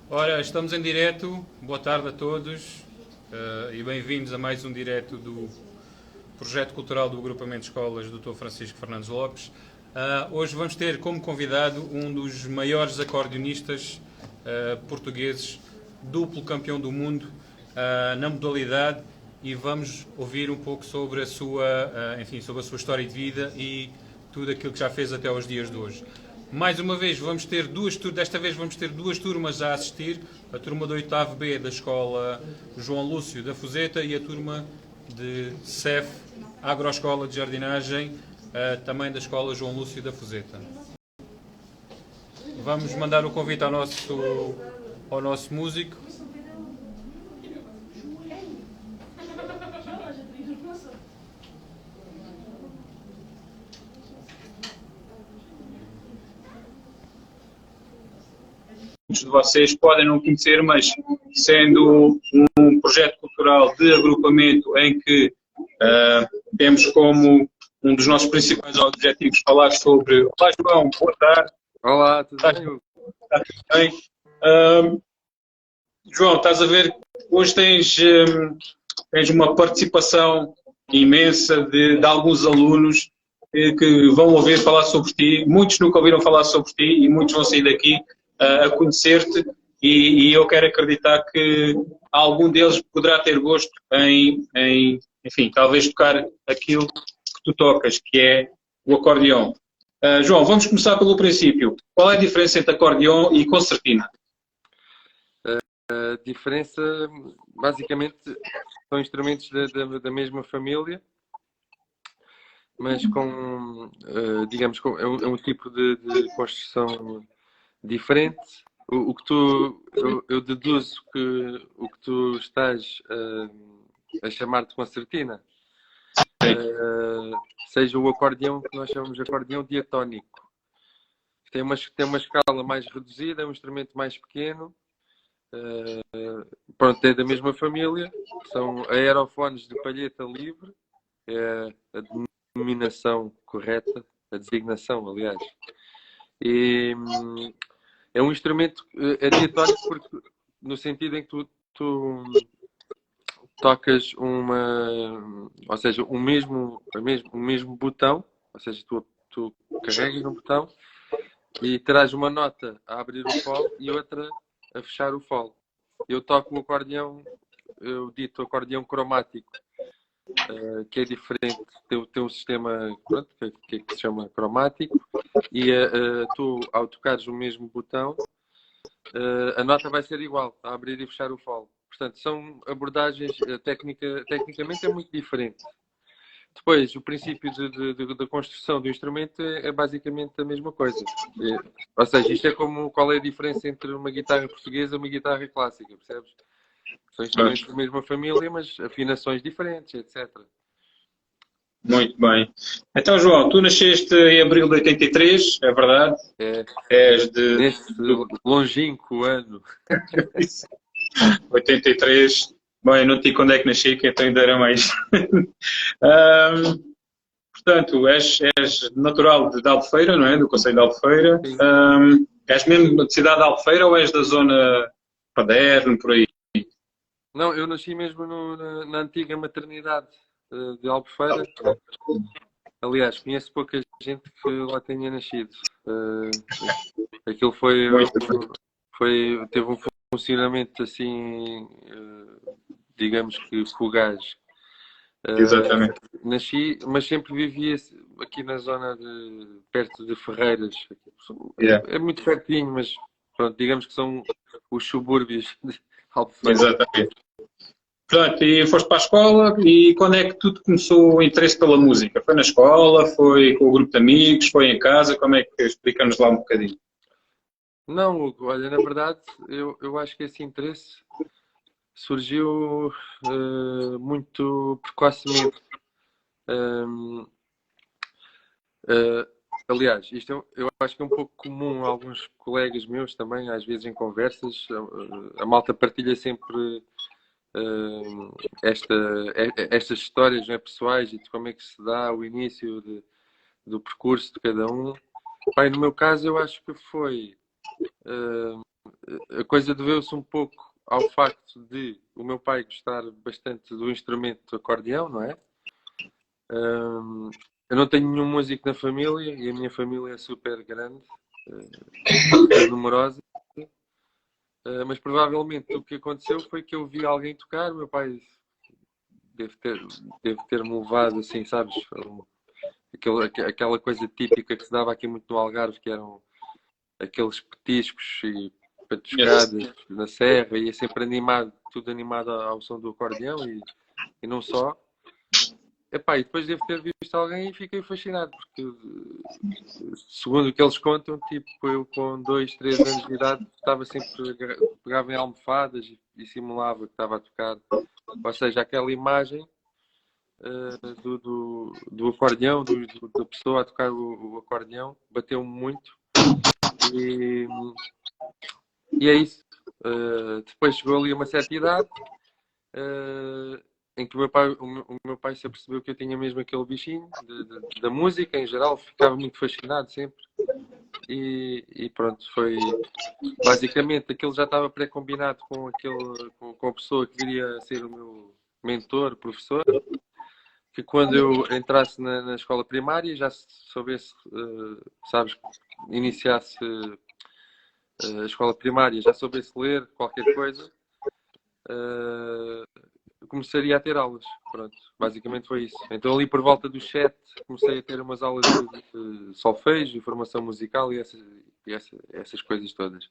Ora, estamos em direto. Boa tarde a todos e bem-vindos a mais um direto do Projeto Cultural do Agrupamento de Escolas Dr. Francisco Fernandes Lopes. Hoje vamos ter como convidado um dos maiores acordeonistas portugueses, duplo campeão do mundo na modalidade, e vamos ouvir um pouco sobre a sua, sobre a sua história de vida e tudo aquilo que já fez até aos dias de hoje. Mais uma vez vamos ter desta vez vamos ter duas turmas a assistir, a turma do 8º B da Escola João Lúcio da Fuseta e a turma de CEF, Agroescola de Jardinagem, também da Escola João Lúcio da Fuseta. Vamos mandar o convite ao nosso músico. Muitos de vocês podem não conhecer, mas sendo um projeto cultural de agrupamento em que temos como um dos nossos principais objetivos falar sobre... Olá, João, boa tarde. Olá, tudo bem? Está tudo bem? João, estás a ver, hoje tens uma participação imensa de alguns alunos que vão ouvir falar sobre ti. Muitos nunca ouviram falar sobre ti e muitos vão sair daqui a conhecer-te, e eu quero acreditar que algum deles poderá ter gosto enfim, talvez tocar aquilo que tu tocas, que é o acordeão. João, vamos começar pelo princípio. Qual é a diferença entre acordeão e concertina? A diferença, basicamente, são instrumentos da mesma família, mas digamos, é um tipo de construção diferente. Eu deduzo que o que tu estás a chamar de concertina seja o acordeão que nós chamamos de acordeão diatónico. Tem uma escala mais reduzida, é um instrumento mais pequeno. Pronto, é da mesma família, são aerofones de palheta livre, é a denominação correta, a designação, aliás. E é um instrumento diatónico porque, no sentido em que tu tocas ou seja, o mesmo botão, ou seja, tu carregas no botão e terás uma nota a abrir o fole e outra a fechar o fole. Eu toco o acordeão, eu dito acordeão cromático, que é diferente, tem um sistema, pronto, que se chama cromático, e tu, ao tocares o mesmo botão, a nota vai ser igual, a abrir e fechar o fole. Portanto, são abordagens, tecnicamente é muito diferente. Depois, o princípio da construção do instrumento é basicamente a mesma coisa. Ou seja, isto é como qual é a diferença entre uma guitarra portuguesa e uma guitarra clássica, percebes? São instrumentos da mesma família, mas afinações diferentes, etc. Muito bem. Então, João, tu nasceste em abril de 83, é verdade? És neste longínquo ano. 83. Bem, não te digo quando é que nasci, que então ainda era mais. Portanto, és natural de Albufeira, não é? Do Concelho de Albufeira. És mesmo da cidade de Albufeira ou és da zona Paderno, por aí? Não, eu nasci mesmo na antiga maternidade de Albufeira. Aliás, conheço pouca gente que lá tenha nascido. Aquilo teve um funcionamento assim, digamos que fugaz. Exatamente. Nasci, mas sempre vivia aqui na zona perto de Ferreiras. É muito pertinho, mas pronto, digamos que são os subúrbios de Albufeira. Exatamente. Portanto, e foste para a escola, e quando é que tudo começou o interesse pela música? Foi na escola? Foi com o grupo de amigos? Foi em casa? Como é que explica-nos lá um bocadinho? Não, Hugo, olha, na verdade, eu acho que esse interesse surgiu muito precocemente. Aliás, isto eu acho que é um pouco comum a alguns colegas meus também, às vezes em conversas, a malta partilha sempre estas histórias, não é, pessoais, e de como é que se dá o início do percurso de cada um. Bem, no meu caso, eu acho que foi a coisa deveu-se um pouco ao facto de o meu pai gostar bastante do instrumento do acordeão, não é? Eu não tenho nenhum músico na família e a minha família é super grande, super numerosa. Mas provavelmente o que aconteceu foi que eu vi alguém tocar, o meu pai deve ter-me levado assim, sabes? Aquela coisa típica que se dava aqui muito no Algarve, que eram aqueles petiscos e patuscadas na serra, e é sempre animado, tudo animado ao som do acordeão e não só. Epá, e depois devo ter visto alguém e fiquei fascinado, porque segundo o que eles contam, tipo, eu com 2, 3 anos de idade estava sempre, pegava em almofadas e simulava que estava a tocar. Ou seja, aquela imagem do acordeão, da pessoa a tocar o acordeão, bateu-me muito. E é isso. Depois chegou ali a uma certa idade em que o meu pai se apercebeu que eu tinha mesmo aquele bichinho da música em geral, ficava muito fascinado sempre. E pronto, foi basicamente aquilo já estava pré-combinado com a pessoa que viria a ser o meu mentor, professor, que quando eu entrasse na escola primária já soubesse, sabes, iniciasse a escola primária, já soubesse ler qualquer coisa, começaria a ter aulas. Pronto, basicamente foi isso. Então ali por volta dos 7 comecei a ter umas aulas de solfejo, formação musical e essas coisas todas.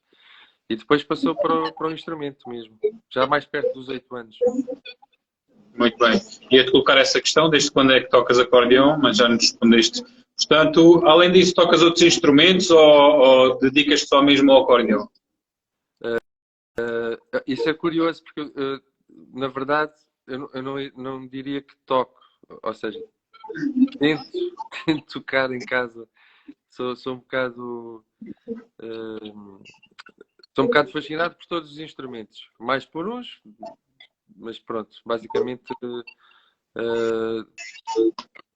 E depois passou para o instrumento mesmo, já mais perto dos 8 anos. Muito bem. Ia-te colocar essa questão, desde quando é que tocas acordeão, mas já nos respondeste. Portanto, além disso, tocas outros instrumentos ou dedicas-te só mesmo ao acordeão? Isso é curioso, porque na verdade eu não diria que toco, ou seja, tento, tento tocar em casa. Sou um bocado sou um bocado fascinado por todos os instrumentos, mais por uns, mas pronto, basicamente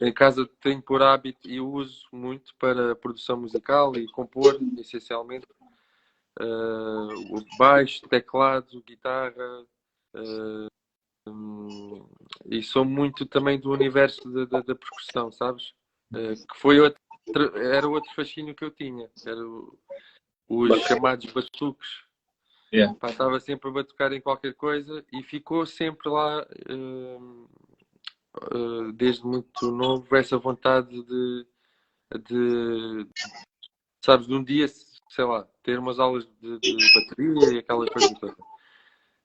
em casa tenho por hábito e uso muito para produção musical e compor, essencialmente, o baixo, teclado, guitarra, e sou muito também do universo da percussão, sabes? Que foi era outro fascínio que eu tinha, era os chamados batuques. Yeah. Estava sempre a batucar em qualquer coisa e ficou sempre lá, desde muito novo, essa vontade de sabes, de um dia, sei lá, ter umas aulas de bateria e aquela coisa toda.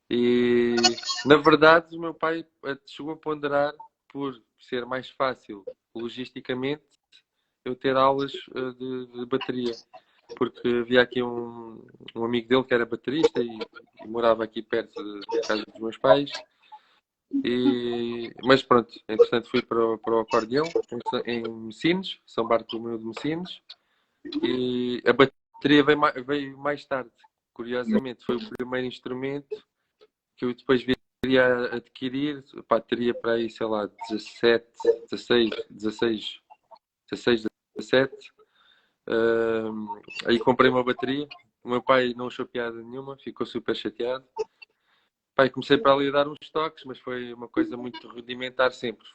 E, na verdade, o meu pai chegou a ponderar por ser mais fácil, logisticamente, eu ter aulas de bateria. Porque havia aqui um amigo dele que era baterista e morava aqui perto da casa dos meus pais. Mas pronto, entretanto fui para o acordeão em Messines, São Bartolomeu de Messines, e a bateria veio mais tarde. Curiosamente, foi o primeiro instrumento que eu depois viria a adquirir. Pá, teria para aí, sei lá, 17, 16, 16, 16, 17. Aí comprei uma bateria. O meu pai não achou piada nenhuma, ficou super chateado. Pai, comecei para ali a dar uns toques, mas foi uma coisa muito rudimentar sempre.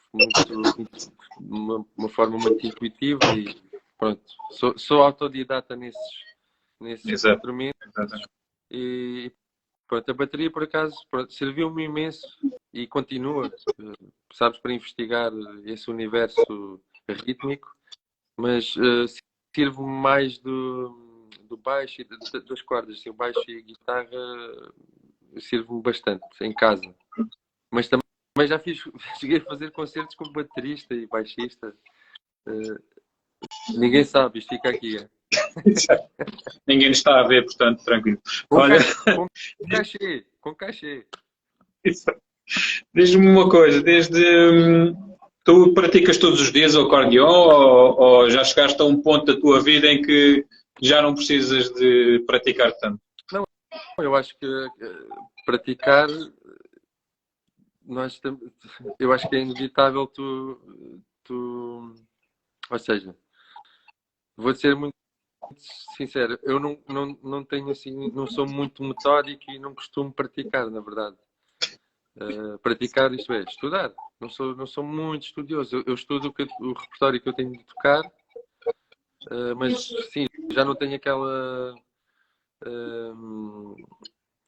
Uma forma muito intuitiva e pronto. Sou autodidata nesses instrumentos. E pronto, a bateria, por acaso, serviu-me imenso e continua, sabes, para investigar esse universo rítmico, mas sirvo-me mais do baixo e das cordas. Assim, o baixo e a guitarra sirvo-me bastante em casa. Mas também já cheguei a fazer concertos como baterista e baixista. Ninguém sabe, isto fica aqui. Ninguém está a ver, portanto, tranquilo. Com cachê, com cachê. Diz-me uma coisa, tu praticas todos os dias o acordeão ou já chegaste a um ponto da tua vida em que já não precisas de praticar tanto? Não, eu acho que praticar, eu acho que é inevitável ou seja, vou ser muito sincero, eu não tenho assim, não sou muito metódico e não costumo praticar, na verdade. Praticar, isto é, estudar. Não sou muito estudioso. Eu estudo o repertório que eu tenho de tocar, mas sim, já não tenho aquela.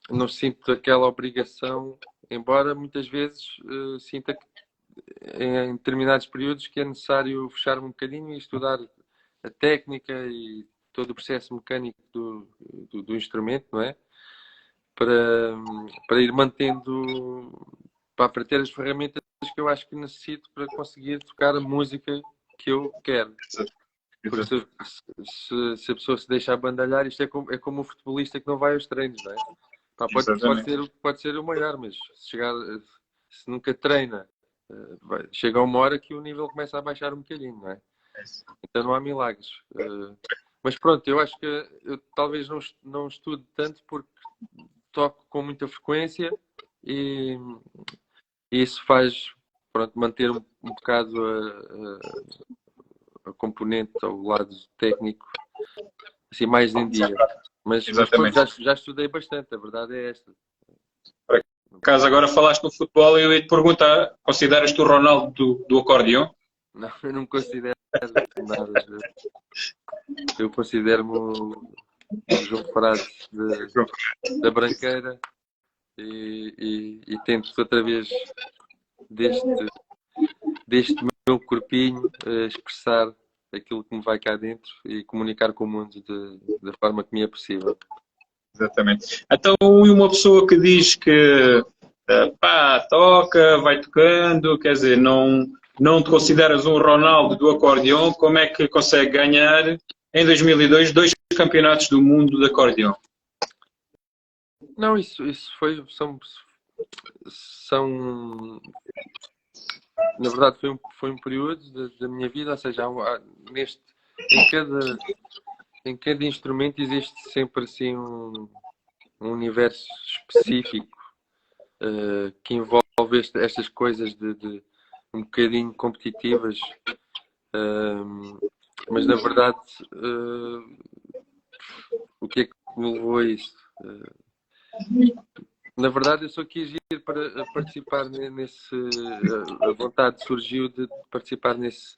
Não sinto aquela obrigação, embora muitas vezes sinta que em determinados períodos que é necessário fechar-me um bocadinho e estudar a técnica e todo o processo mecânico do instrumento, não é? Para ir mantendo, para ter as ferramentas que eu acho que necessito para conseguir tocar a música que eu quero. Porque se a pessoa se deixa abandalhar, isto é como o futebolista que não vai aos treinos, não é? Pá, pode ser o maior, mas se nunca treina, chega uma hora que o nível começa a baixar um bocadinho, não é? Então não há milagres. Mas pronto, eu acho que eu talvez não estude tanto porque toco com muita frequência e isso faz, pronto, manter um bocado a componente ao lado técnico assim mais em dia. Mas pronto, já estudei bastante, a verdade é esta. Por acaso agora falaste no futebol e eu ia te perguntar, consideras-te o Ronaldo do acordeão? Não, eu não considero nada. Eu considero-me o João Frade da Branqueira e tento outra vez deste meu corpinho expressar aquilo que me vai cá dentro e comunicar com o mundo da forma que me é possível. Exatamente. Então, e uma pessoa que diz que pá, toca, vai tocando, quer dizer, não te consideras um Ronaldo do acordeão, como é que consegue ganhar em 2002 dois campeonatos do mundo de acordeão? Não, isso são na verdade foi um período da minha vida, ou seja, em cada instrumento existe sempre assim um universo específico que envolve estas coisas de um bocadinho competitivas, mas na verdade o que é que me levou a isso? Na verdade, eu só quis ir para participar a vontade surgiu de participar nesses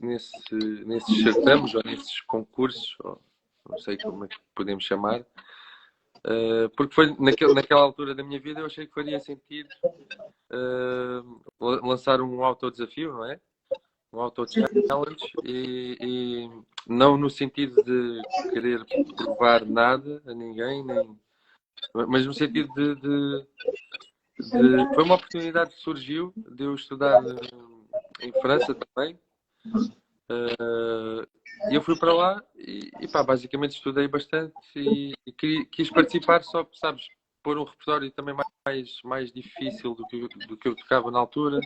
certames ou nesses concursos, ou não sei como é que podemos chamar, porque foi naquela altura da minha vida eu achei que faria sentido lançar um autodesafio, não é? Um auto-challenge e não no sentido de querer provar nada a ninguém, mas no sentido foi uma oportunidade que surgiu de eu estudar em França também. E eu fui para lá e pá, basicamente estudei bastante e quis participar só, sabes, pôr um repertório também mais difícil do que eu tocava na altura.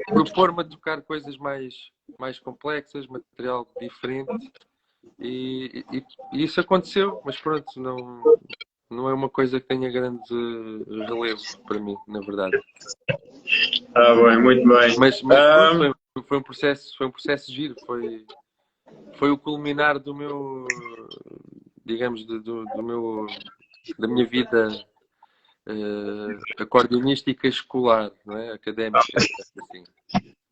Propor-me a tocar coisas mais complexas, material diferente e isso aconteceu, mas pronto, não é uma coisa que tenha grande relevo para mim, na verdade. Ah, bem, muito bem. Mas pronto, foi um processo giro, foi o culminar do meu, digamos, da minha vida acordeonística escolar, não é? Académica, assim.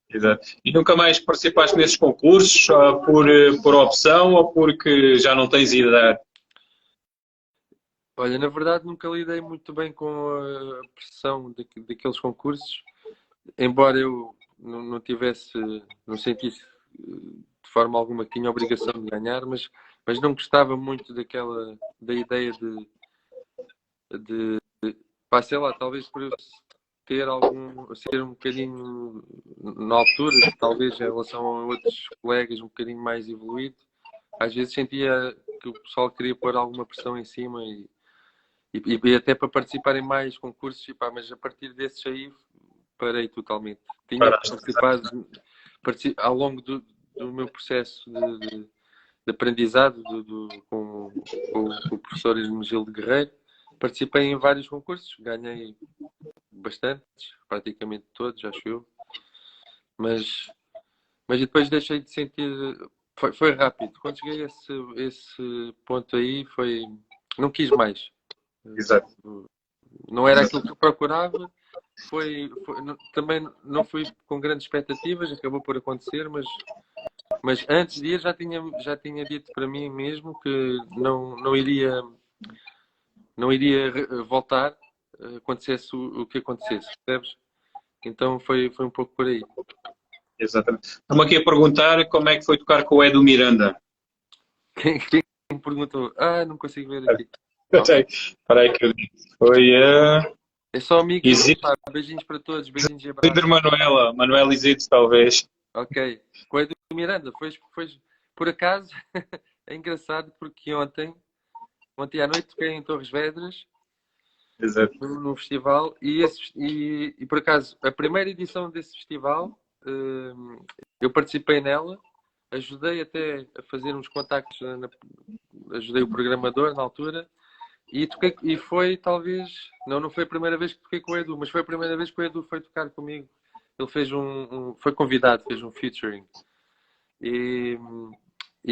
Exato. E nunca mais participaste nesses concursos por opção ou porque já não tens idade? Olha, na verdade nunca lidei muito bem com a pressão daqueles concursos, embora eu não sentisse de forma alguma que tinha a obrigação de ganhar, mas não gostava muito da ideia pá, sei lá, talvez por eu ser um bocadinho na altura, talvez em relação a outros colegas um bocadinho mais evoluído, às vezes sentia que o pessoal queria pôr alguma pressão em cima e até para participar em mais concursos, e pá, mas a partir desses aí parei totalmente. Tinha participado ao longo do meu processo de aprendizado com o professor Hermenegildo Guerreiro. Participei em vários concursos, ganhei bastantes, praticamente todos, acho eu. Mas depois deixei de sentir foi rápido. Quando cheguei a esse ponto aí, não quis mais. Exato. Não era aquilo que eu procurava. Também não fui com grandes expectativas, acabou por acontecer, mas antes de ir já tinha dito para mim mesmo que não iria voltar, acontecesse o que acontecesse, percebes? Então foi um pouco por aí. Exatamente. Estamos aqui a perguntar como é que foi tocar com o Edu Miranda. Quem me perguntou? Não consigo ver aqui. Espera aí que eu digo. Foi a É só amigos, Isidro pá, beijinhos para todos, beijinhos e abraços. Manuela Isidro, talvez. Ok. Com o Edu Miranda, foi por acaso, é engraçado porque ontem à noite toquei em Torres Vedras, Exato. no festival, e por acaso, a primeira edição desse festival, eu participei nela, ajudei até a fazer uns contactos, ajudei o programador na altura, e toquei, e foi talvez, não foi a primeira vez que toquei com o Edu, mas foi a primeira vez que o Edu foi tocar comigo. Ele fez foi convidado, fez um featuring. E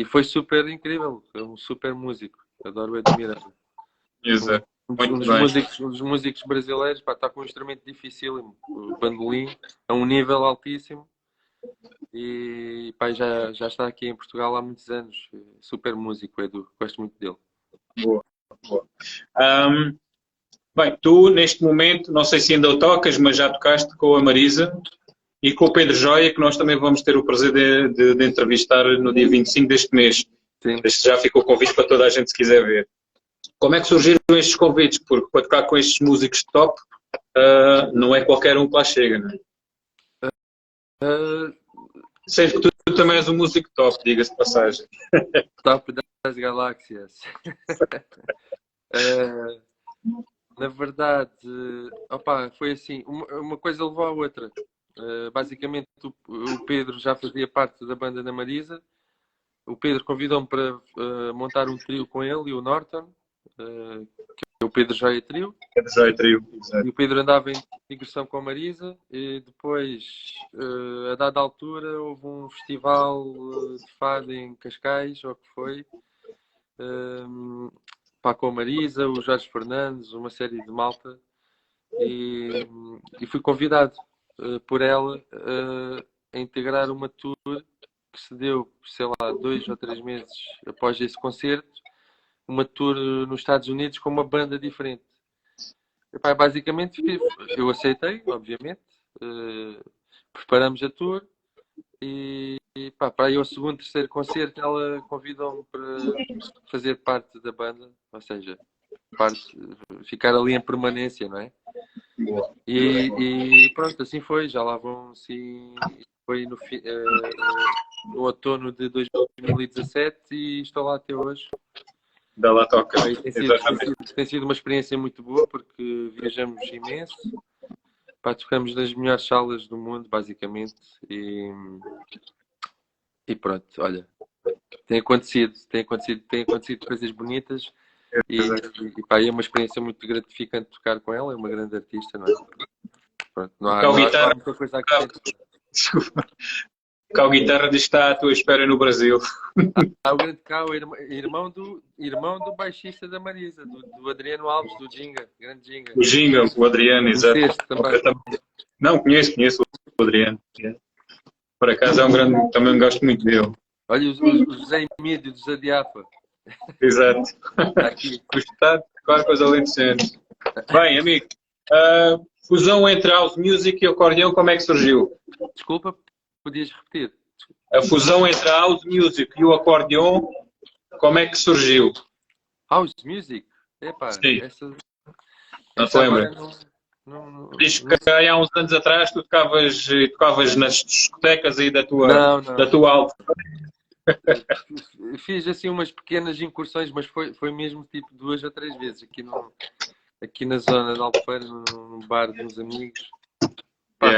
foi super incrível, é um super músico. Adoro o Edu Miranda. Exato. Um dos músicos brasileiros, pá, está com um instrumento difícil, o bandolim, a um nível altíssimo. E pá, já está aqui em Portugal há muitos anos. Super músico, Edu. Gosto muito dele. Boa, boa. Bem, tu neste momento, não sei se ainda o tocas, mas já tocaste com a Marisa e com o Pedro Joia, que nós também vamos ter o prazer de entrevistar no dia 25 deste mês. Sim. Este já ficou o convite para toda a gente se quiser ver. Como é que surgiram estes convites? Porque para tocar com estes músicos top, não é qualquer um que lá chega, não é? Sendo que tu também és um músico top, diga-se de passagem. Top das galáxias. Na verdade, opa, foi assim, uma coisa levou à outra. Basicamente, o Pedro já fazia parte da banda da Marisa. O Pedro convidou-me para montar um trio com ele e o Norton, que é o Pedro Joia Trio. Pedro Joia Trio, exato. E o Pedro andava em digressão com a Marisa. E depois, a dada altura, houve um festival de fado em Cascais, ou o que foi, pá, com a Marisa, o Jorge Fernandes, uma série de malta. E fui convidado por ela a integrar uma tour que se deu, sei lá, 2 ou 3 meses após esse concerto, uma tour nos Estados Unidos com uma banda diferente. E, pá, basicamente eu aceitei, obviamente, preparamos a tour e pá, para aí ao segundo, terceiro concerto ela convidou-me para fazer parte da banda, ou seja, ficar ali em permanência, não é? E pronto, assim foi, já lá vão assim, foi no outono de 2017 e estou lá até hoje. Da lá toca. Tem sido uma experiência muito boa porque viajamos imenso, pá, tocamos nas melhores salas do mundo, basicamente, e pronto, olha, tem acontecido coisas bonitas e pá, é uma experiência muito gratificante tocar com ela, é uma grande artista, não é? Pronto, não há muita coisa a acrescentar. Desculpa. Cal Guitarra diz que está à tua espera no Brasil. O grande Cal, irmão do baixista da Marisa, do Adriano Alves, do Ginga, grande Ginga. O Ginga, o Adriano, exato. Também. Não, conheço o Adriano. Por acaso é um grande, também gosto muito dele. Olha, o José Emílio do Zadiafa. Exato. Aqui. Gostado, qualquer coisa além de ser. Bem, amigo, fusão entre house music e acordeão, como é que surgiu? Desculpa, podias repetir? A fusão entre a house music e o acordeão, como é que surgiu? House music? Epá, sim. Não te lembra? Diz que há uns anos atrás tu tocavas nas discotecas aí da tua alta. Fiz assim umas pequenas incursões, mas foi mesmo tipo 2 ou 3 vezes aqui na zona de Albufeira, num bar de uns amigos. Pá,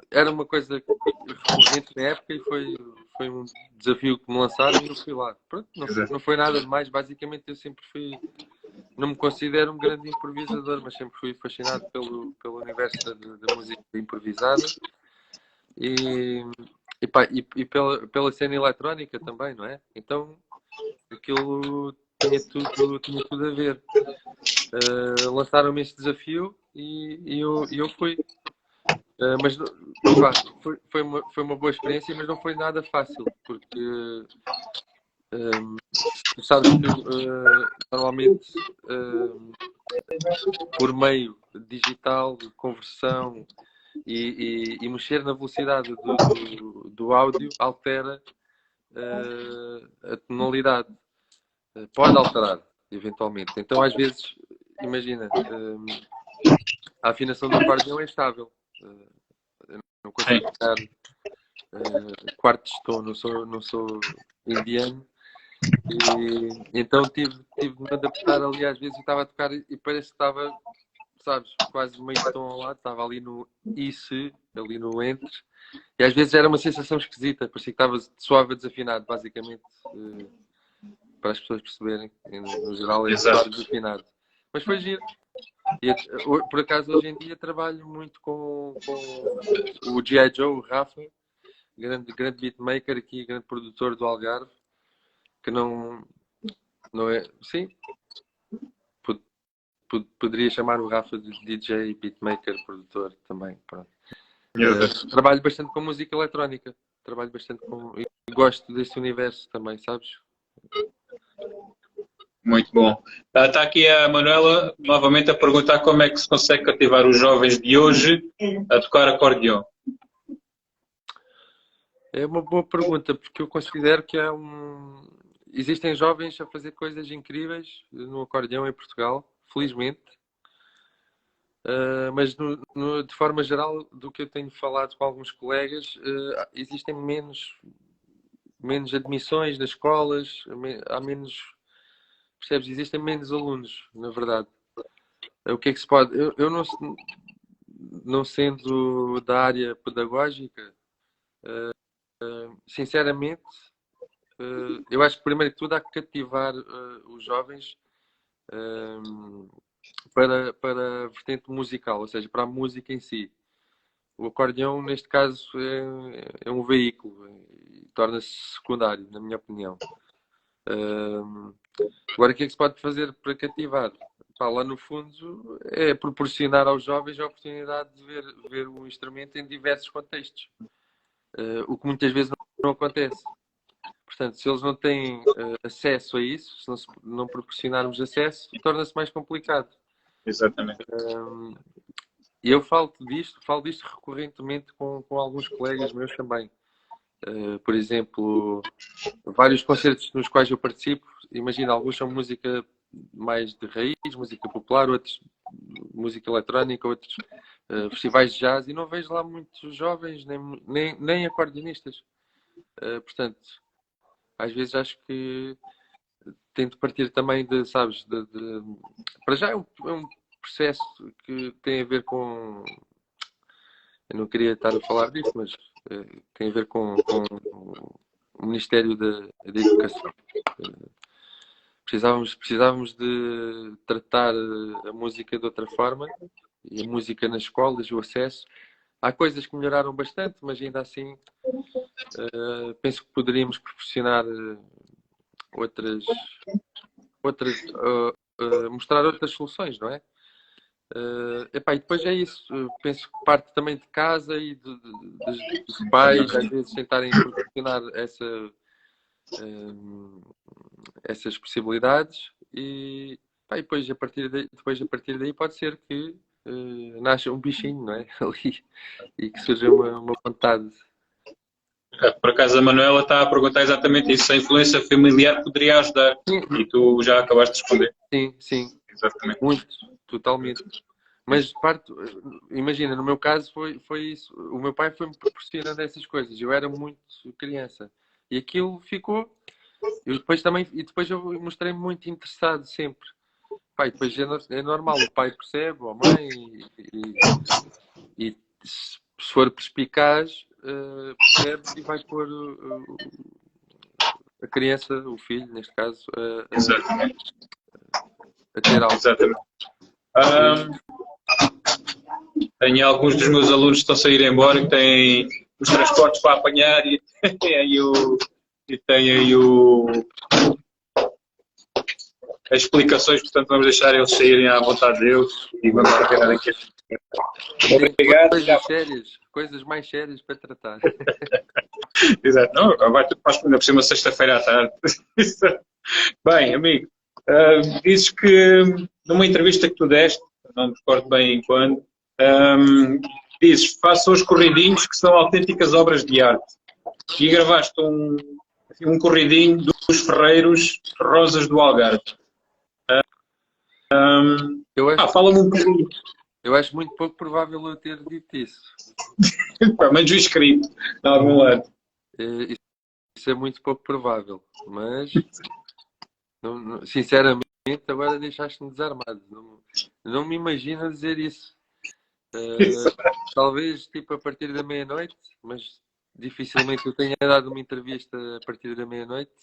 era uma coisa recorrente na época e foi um desafio que me lançaram e eu fui lá. Pronto, não foi nada demais. Basicamente eu sempre não me considero um grande improvisador, mas sempre fui fascinado pelo universo da música improvisada. E pá, pela cena eletrónica também, não é? Então aquilo tinha tudo a ver. Lançaram-me este desafio e eu fui. Mas pá, foi uma boa experiência, mas não foi nada fácil, porque tu sabes que normalmente por meio digital, de conversão e mexer na velocidade do áudio altera a tonalidade. Pode alterar, eventualmente. Então, às vezes, imagina, a afinação do acordeão é estável. Eu não consigo tocar quartos de tom, não sou indiano. E então tive de me adaptar ali. Às vezes eu estava a tocar e parece que estava, sabes, quase meio tom ao lado. Estava ali no IC, ali no entre. E às vezes era uma sensação esquisita. Parecia que estava suave desafinado, basicamente. Para as pessoas perceberem, no geral é suave desafinado. Mas foi giro. E, por acaso hoje em dia trabalho muito com o G.I. Joe, o Rafa, grande beatmaker aqui, grande produtor do Algarve, que não é. Sim, poderia chamar o Rafa de DJ, beatmaker, produtor também. Trabalho bastante com música eletrónica, trabalho bastante e gosto desse universo também, sabes? Muito bom. Está aqui a Manuela novamente a perguntar como é que se consegue cativar os jovens de hoje a tocar acordeão. É uma boa pergunta, porque eu considero que existem jovens a fazer coisas incríveis no acordeão em Portugal, felizmente. Mas de forma geral, do que eu tenho falado com alguns colegas, existem menos admissões nas escolas, há menos. Percebes? Existem menos alunos, na verdade. O que é que se pode... Eu não sendo da área pedagógica, sinceramente, eu acho que primeiro que tudo há que cativar os jovens para a vertente musical, ou seja, para a música em si. O acordeão, neste caso, é um veículo e torna-se secundário, na minha opinião. Agora, o que é que se pode fazer para cativar? Pá, lá no fundo, é proporcionar aos jovens a oportunidade de ver o instrumento em diversos contextos. O que muitas vezes não acontece. Portanto, se eles não têm acesso a isso, se não proporcionarmos acesso, torna-se mais complicado. Exatamente. E eu falo disto recorrentemente com alguns colegas meus também. Por exemplo, vários concertos nos quais eu participo, imagina, alguns são música mais de raiz, música popular, outros música eletrónica, outros festivais de jazz, e não vejo lá muitos jovens, nem acordeonistas. Portanto, às vezes acho que tento partir também de, sabes, para já é um processo que tem a ver com... Eu não queria estar a falar disso, mas tem a ver com o Ministério da Educação. Precisávamos de tratar a música de outra forma, e a música nas escolas, o acesso. Há coisas que melhoraram bastante, mas ainda assim penso que poderíamos proporcionar mostrar outras soluções, não é? E depois é isso. Penso que parte também de casa e dos pais, às vezes, tentarem proporcionar essas possibilidades e depois a partir daí pode ser que nasça um bichinho, não é? Ali, e que surja uma vontade. Por acaso a Manuela está a perguntar exatamente isso. A influência familiar poderia ajudar. Sim. E tu já acabaste de responder. Sim. Exatamente. Muito, totalmente. Mas imagina, no meu caso foi isso. O meu pai foi-me proporcionando essas coisas. Eu era muito criança. E aquilo ficou. E depois eu mostrei-me muito interessado sempre. Depois é normal, o pai percebe, ou a mãe, e se for perspicaz, percebe e vai pôr a criança, o filho, neste caso, a ter algo. Exatamente. Tenho alguns dos meus alunos que estão a sair embora que têm os transportes para apanhar e tem aí as explicações, portanto vamos deixar eles saírem à vontade deles e vamos terminar aqui. Obrigado. Coisas mais sérias para tratar. Exato. Não, vai tudo para por cima sexta-feira à tarde. Bem, amigo, dizes que numa entrevista que tu deste, não me recordo bem em quando, dizes, faço os corridinhos que são autênticas obras de arte. E gravaste um corridinho dos Ferreiros Rosas do Algarve. Fala-me um bocadinho. Eu acho muito pouco provável eu ter dito isso. Pelo menos o escrito, de algum lado. Isso é muito pouco provável, mas sinceramente agora deixaste-me desarmado. Não me imagino dizer isso. Talvez tipo a partir da meia-noite, mas dificilmente eu tenha dado uma entrevista a partir da meia-noite.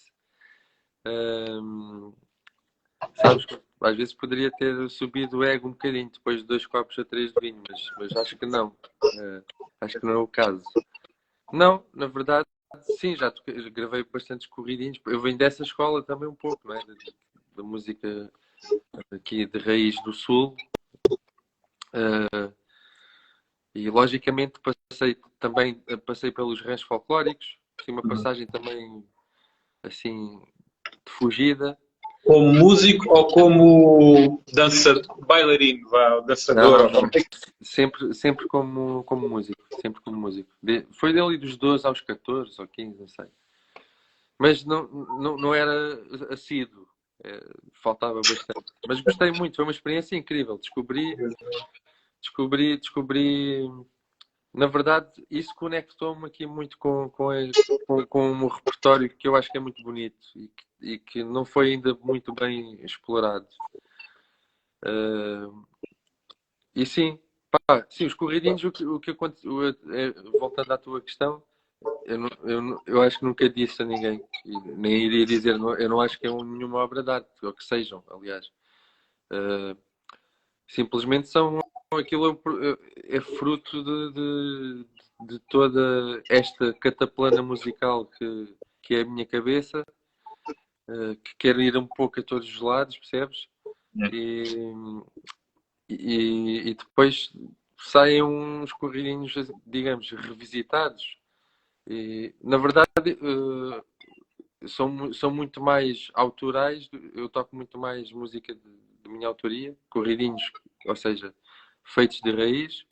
Sabes, às vezes poderia ter subido o ego um bocadinho depois de 2 copos a 3 de vinho, mas acho que não. Acho que não é o caso. Não, na verdade, sim, já gravei bastantes corridinhos. Eu venho dessa escola também um pouco, não é? Da música aqui de raiz do Sul. E logicamente passei pelos ranchos folclóricos. Tinha uma passagem também assim de fugida. Como músico ou como bailarino, dançador? Não. Sempre como músico. Sempre como músico. Foi dali dos 12 aos 14 ou 15, não sei. Mas não era assíduo. Faltava bastante. Mas gostei muito. Foi uma experiência incrível. Descobri. Na verdade, isso conectou-me aqui muito com um repertório que eu acho que é muito bonito e que não foi ainda muito bem explorado. E sim, sim, os corridinhos, o que aconteceu, voltando à tua questão, eu acho que nunca disse a ninguém, e nem iria dizer, eu não acho que é nenhuma obra de arte, ou que sejam, aliás. Simplesmente aquilo é fruto de toda esta cataplana musical que é a minha cabeça, que quer ir um pouco a todos os lados, percebes? E depois saem uns corridinhos, digamos, revisitados. E, na verdade, são muito mais autorais. Eu toco muito mais música de minha autoria, corridinhos, ou seja, feitos de raiz,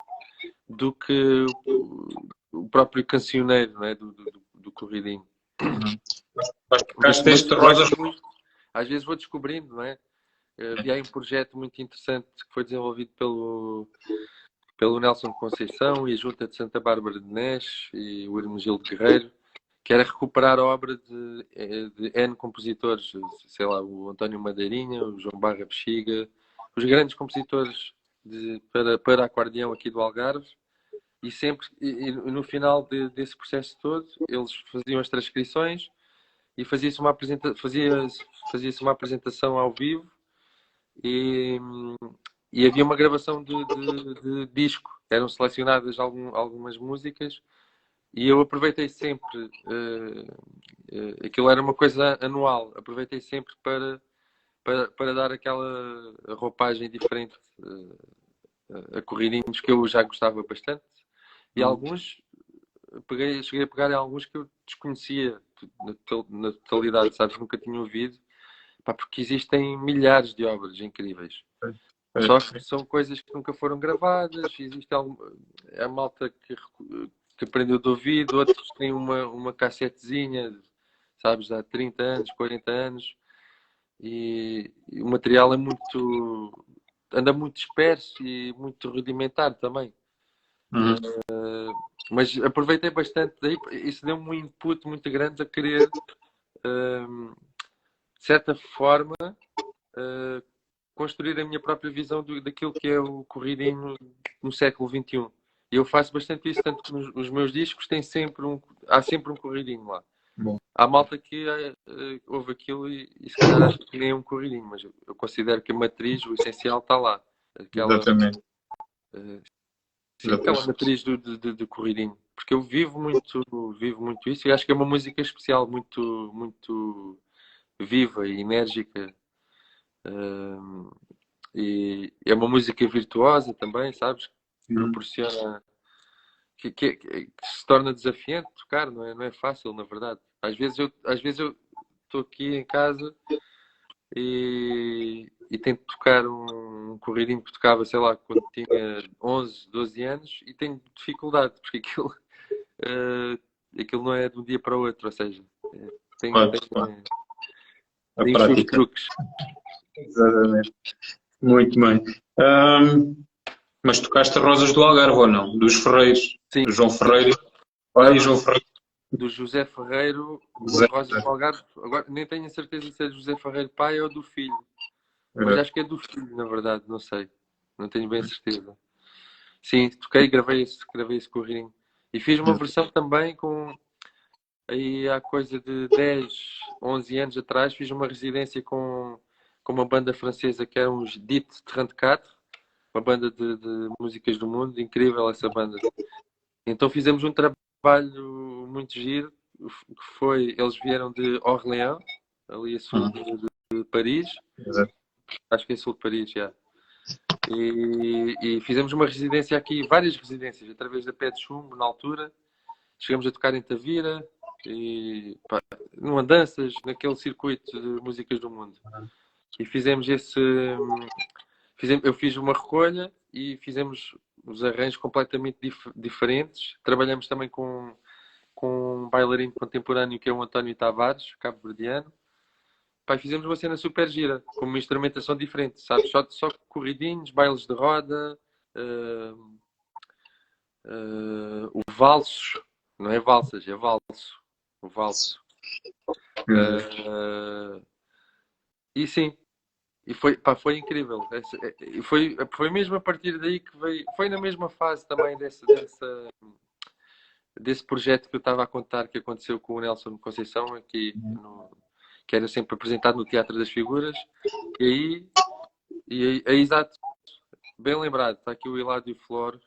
do que o próprio cancioneiro, não é? do corridinho. Às vezes vou descobrindo, não é? Havia aí um projeto muito interessante que foi desenvolvido pelo Nelson Conceição e a Junta de Santa Bárbara de Nés e o Hermesgildo Guerreiro, que era recuperar a obra de N compositores, sei lá, o António Madeirinha, o João Barra Bexiga, os grandes compositores para acordeão aqui do Algarve, e no final desse processo todo, eles faziam as transcrições e fazia-se uma apresentação ao vivo e havia uma gravação de disco. Eram selecionadas algumas músicas e eu aproveitei sempre, aquilo era uma coisa anual, aproveitei sempre para dar aquela roupagem diferente a corridinhos que eu já gostava bastante. E alguns, cheguei a pegar em alguns que eu desconhecia na totalidade, sabes? Nunca tinha ouvido. Porque existem milhares de obras incríveis. Só que são coisas que nunca foram gravadas. Existe a malta que aprendeu de ouvido, outros têm uma cassetezinha, sabes, há 30 anos, 40 anos. E o material anda muito disperso e muito rudimentar também. Mas aproveitei bastante daí. Isso deu-me um input muito grande a querer... de certa forma, construir a minha própria visão daquilo que é o corridinho no século XXI. E eu faço bastante isso, tanto que nos meus discos há sempre um corridinho lá. Bom. Há malta que ouve aquilo e se calhar acha que nem é um corridinho, mas eu considero que a matriz, o essencial, está lá. Exatamente. Sim, aquela matriz do corridinho. porque eu vivo muito isso e acho que é uma música especial, muito viva e enérgica. Hum, e é uma música virtuosa também, sabes? Que proporciona, que se torna desafiante tocar, não é fácil, na verdade. Às vezes eu estou aqui em casa e tento tocar um corridinho que tocava, sei lá, quando tinha 11, 12 anos e tenho dificuldade, porque aquilo não é de um dia para o outro, ou seja, tem, Claro, tem, claro. A tem os seus prática. truques. Exatamente. Muito bem. Mas tocaste Rosas do Algarve ou não? Dos Ferreiros. Sim, Do João Ferreiro. não, Pai não, João Ferreiro. do José Ferreiro, Zé. Rosas do Algarve, agora nem tenho a certeza se é do José Ferreiro pai ou do filho, mas acho que é do filho, na verdade, não sei, não tenho bem certeza. Sim, toquei e gravei esse corridinho. E fiz uma versão também aí há coisa de 10, 11 anos atrás, fiz uma residência com uma banda francesa que era uns Dit 34, uma banda de músicas do mundo, incrível essa banda. Então fizemos um trabalho muito giro, que foi, eles vieram de Orléans, ali a sul de Paris, Exato. acho que é sul de Paris, já. E fizemos uma residência aqui, várias residências, através da Pé de Chumbo, na altura. Chegamos a tocar em Tavira, e pá, numa danças, naquele circuito de músicas do mundo. E fizemos eu fiz uma recolha e fizemos os arranjos completamente diferentes. Trabalhamos também com um bailarino contemporâneo que é o António Tavares, cabo-verdiano. Pá, fizemos uma cena super gira, com uma instrumentação diferente, sabe? Só corridinhos, bailes de roda, o valso, não é valsas, é valso. O valso. E sim, e foi incrível. Foi mesmo a partir daí que veio. Foi na mesma fase também desse projeto que eu estava a contar que aconteceu com o Nelson Conceição, que era sempre apresentado no Teatro das Figuras. É exato, bem lembrado, está aqui o Hilário Flor.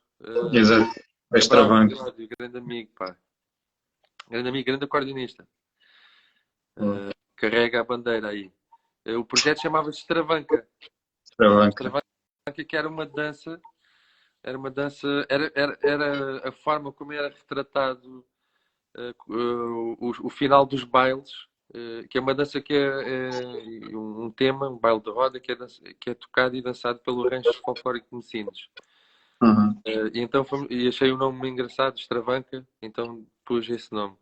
Exato. Abraço, Extravante. Hilário, grande amigo, pá. Grande amigo, grande acordeonista. Carrega a bandeira aí. O projeto chamava-se Extravanca. Extravanca, que era uma dança. Era a forma como era retratado o final dos bailes, que é uma dança que é um tema, um baile de roda, que é tocado e dançado pelo Rancho Folclórico de Messinos. E então e achei o nome engraçado, Extravanca, então pus esse nome.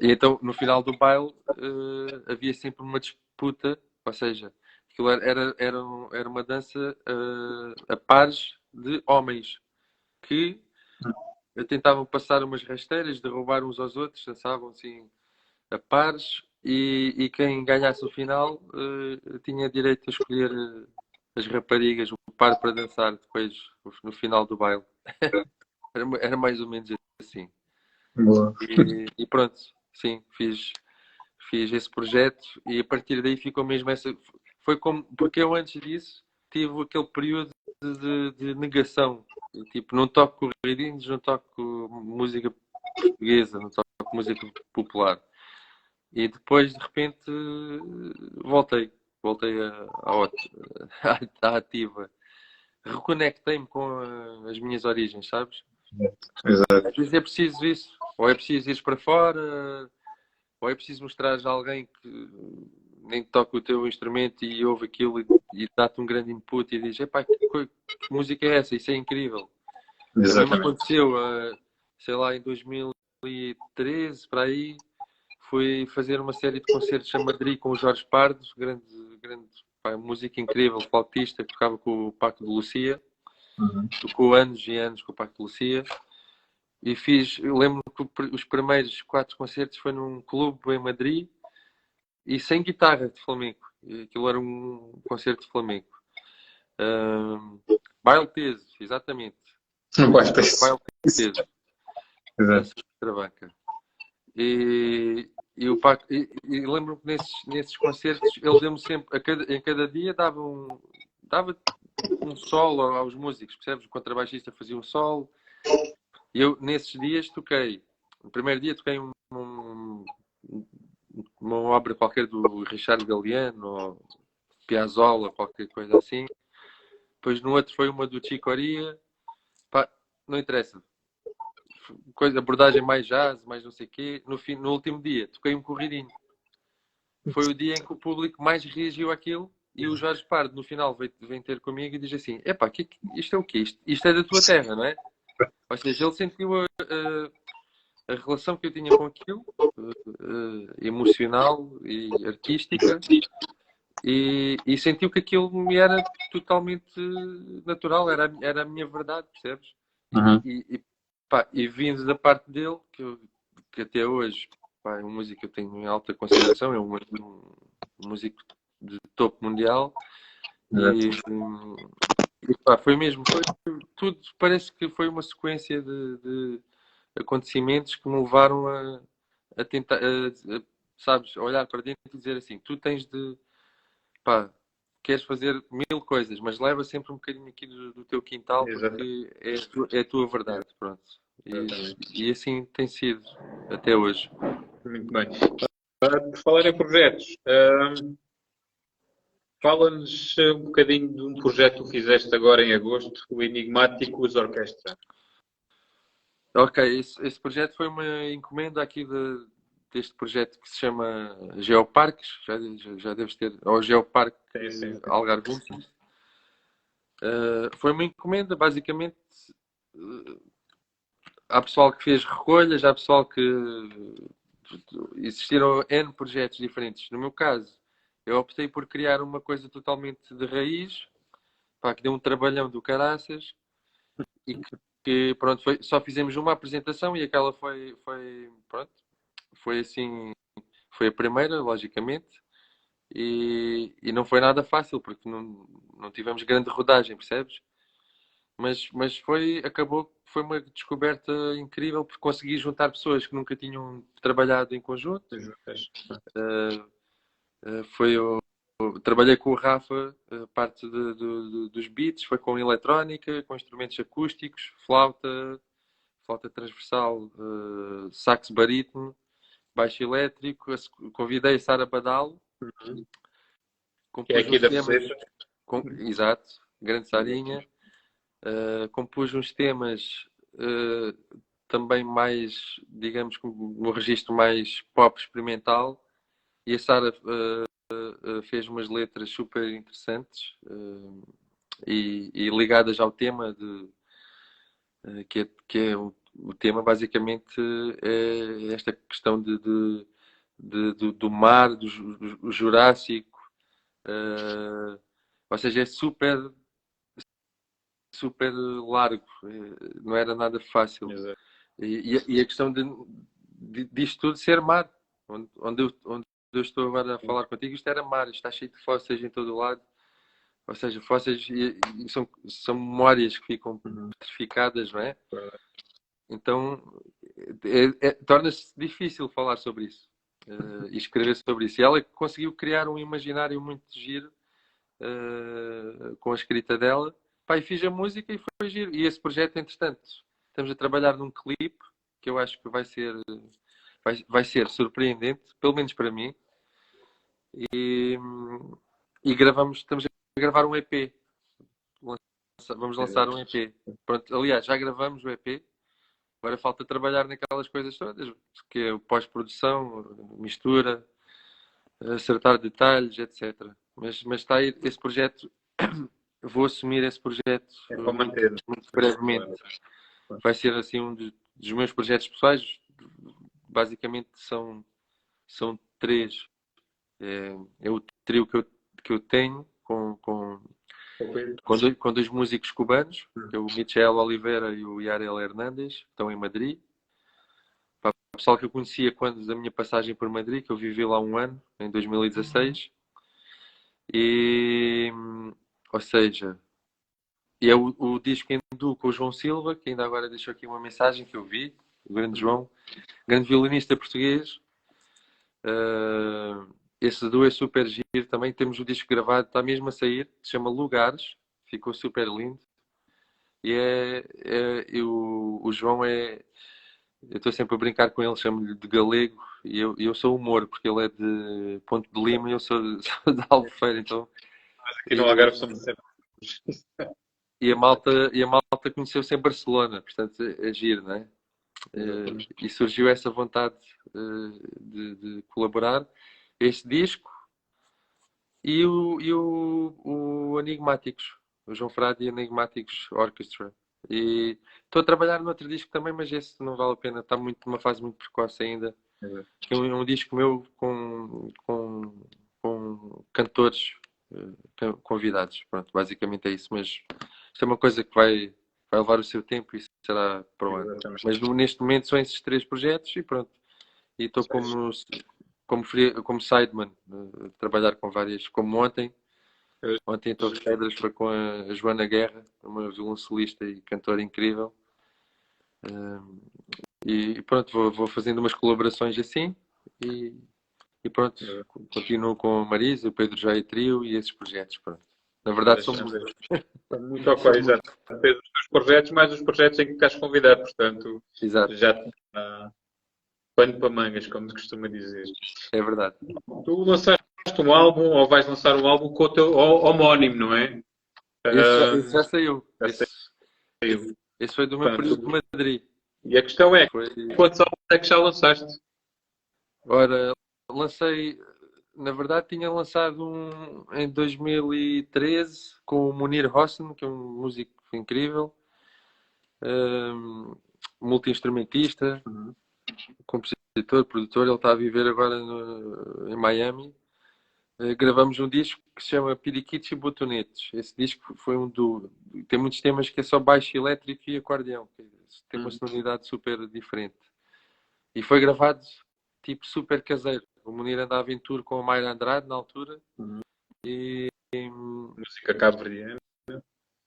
E então no final do baile havia sempre uma disputa, ou seja, aquilo era uma dança a pares de homens que tentavam passar umas rasteiras, derrubar uns aos outros, dançavam assim a pares e quem ganhasse no final tinha direito a escolher as raparigas, o par para dançar depois no final do baile. Era mais ou menos assim. Boa. E pronto, sim, fiz esse projeto e a partir daí ficou mesmo essa. Foi como. Porque eu antes disso tive aquele período de negação. Tipo, não toco corridinhos, não toco música portuguesa, não toco música popular. E depois, de repente, voltei. Voltei à ativa. Reconectei-me com as minhas origens, sabes? Exato. Às vezes é preciso isso. Ou é preciso ir para fora, ou é preciso mostrar a alguém que nem toca o teu instrumento e ouve aquilo e dá-te um grande input e diz: epá, que música é essa? Isso é incrível. Também me aconteceu, sei lá, em 2013, para aí, fui fazer uma série de concertos a Madrid com o Jorge Pardos, grande pá, música incrível, flautista, que tocava com o Paco de Lucia. Tocou anos e anos com o Paco de Lucia. E eu lembro que os primeiros 4 concertos foi num clube em Madrid e sem guitarra de flamenco. Aquilo era um concerto de flamenco. Baile Teso, exatamente. Baile Teso. Baile Teso. Exato. Trabanca. E lembro-me que nesses concertos ele deu-me sempre, em cada dia dava um solo aos músicos, percebes? O contrabaixista fazia um solo, E eu, nesses dias, toquei. No primeiro dia, toquei uma obra qualquer do Richard Galliano, ou Piazzolla, qualquer coisa assim. Depois, no outro, foi uma do Chico Corea. Pá, não interessa. Coisa, abordagem mais jazz, mais não sei o quê. No último dia, toquei um corridinho. Foi o dia em que o público mais reagiu àquilo. E o Jorge Pardo, no final, vem ter comigo e diz assim: epá, isto é o quê? Isto é da tua terra, não é? Ou seja, ele sentiu a relação que eu tinha com aquilo, emocional e artística, e sentiu que aquilo me era totalmente natural, era a minha verdade, percebes? Uhum. E vindo da parte dele, que até hoje, pá, é um músico que eu tenho em alta consideração, é um músico de topo mundial, e pá, foi mesmo, tudo parece que foi uma sequência de acontecimentos que me levaram a tentar, sabes, a olhar para dentro e dizer assim: tu tens de, pá, queres fazer mil coisas, mas leva sempre um bocadinho aqui do teu quintal, porque é a tua verdade, pronto. E assim tem sido até hoje. Muito bem. Por falar em projetos, fala-nos um bocadinho de um projeto que fizeste agora em agosto, o Enigmáticos Orquestra. Ok, esse projeto foi uma encomenda aqui deste projeto que se chama Geoparques, já deves ter, ou Geoparque Algarve. Foi uma encomenda, basicamente. Há pessoal que fez recolhas, há pessoal que existiram N projetos diferentes. No meu caso, eu optei por criar uma coisa totalmente de raiz, pá, que deu um trabalhão do caraças, e que pronto, só fizemos uma apresentação e aquela pronto, foi assim, foi a primeira, logicamente, e não foi nada fácil, porque não tivemos grande rodagem, percebes? Mas foi uma descoberta incrível, porque consegui juntar pessoas que nunca tinham trabalhado em conjunto. Trabalhei com o Rafa, parte dos beats, foi com eletrónica, com instrumentos acústicos, flauta transversal, sax barítono, baixo elétrico. Convidei a Sara Badalo, Que é compus aqui uns da temas, Flecha. exato, grande Sarinha. Compus uns temas também mais, digamos, no registro mais pop experimental, e a Sara fez umas letras super interessantes e ligadas ao tema que é o tema basicamente é esta questão do mar, do Jurássico, ou seja, é super largo, não era nada fácil. E a questão disto tudo ser mar, onde eu estou agora a falar contigo, isto era mar, isto está cheio de fósseis em todo o lado, ou seja, fósseis e são memórias que ficam petrificadas, não é? Então torna-se difícil falar sobre isso e escrever sobre isso. E ela conseguiu criar um imaginário muito giro com a escrita dela. Pá, e fiz a música e foi giro. E esse projeto, entretanto, estamos a trabalhar num clipe que eu acho que vai ser surpreendente, pelo menos para mim. E estamos a gravar um EP. Vamos lançar um EP. Pronto, aliás, já gravamos o EP. Agora falta trabalhar naquelas coisas todas, que é o pós-produção, mistura, acertar detalhes, etc. Mas está aí esse projeto. Vou assumir esse projeto muito brevemente. Vai ser assim um dos meus projetos pessoais. Basicamente são três. É o trio que eu tenho com dois músicos cubanos, que é o Michel Oliveira e o Yarel Hernández, que estão em Madrid. O pessoal que eu conhecia quando da minha passagem por Madrid, que eu vivi lá um ano, em 2016. Ou seja, e é o disco Hindu com o João Silva, que ainda agora deixou aqui uma mensagem que eu vi, o grande João, grande violinista português. Esse duo é super giro. Também temos o disco gravado, está mesmo a sair, se chama Lugares, ficou super lindo. O João é. Eu estou sempre a brincar com ele, chamo-lhe de galego e eu sou humor, porque ele é de Ponte de Lima e eu sou, sou de Albufeira, então. Aqui no Algarve somos sempre. E a malta conheceu-se em Barcelona, portanto é giro, não é? E surgiu essa vontade de colaborar. Este disco e o Enigmáticos, o João Frade e Enigmáticos Orchestra. E estou a trabalhar no outro disco também, mas esse não vale a pena, está numa fase muito precoce ainda. Que é um disco meu com cantores convidados. Pronto, basicamente é isso, mas isto é uma coisa que vai levar o seu tempo e será para o ano. Mas neste momento são esses 3 projetos e pronto. E estou como sideman, a trabalhar com várias, como ontem. Ontem em Torres Vedras foi com a Joana Guerra, uma violoncelista e cantora incrível. E pronto, vou fazendo umas colaborações assim e pronto, continuo com a Marisa, o Pedro Já e Trio e esses projetos. Pronto. Na verdade, somos muito ok, exato. Fez os teus projetos, mais os projetos em que estás convidado, portanto, Exato. já está pano para mangas, como se costuma dizer. É verdade. Tu lançaste um álbum, ou vais lançar um álbum com o teu homónimo, não é? Esse já saiu. Já Esse foi do meu período de Madrid. E a questão é, quantos álbuns é que já lançaste? Ora, lancei, na verdade, tinha lançado um em 2013 com o Munir Hosn, que é um músico incrível, multi-instrumentista, compositor, produtor. Ele está a viver agora em Miami. Gravamos um disco que se chama Piriquitos e Botonetes. Esse disco foi tem muitos temas que é só baixo elétrico e acordeão. Tem uma sonoridade super diferente. E foi gravado tipo super caseiro. O Munir andava em tour com a Mayra Andrade na altura. E música cabo-verdiana.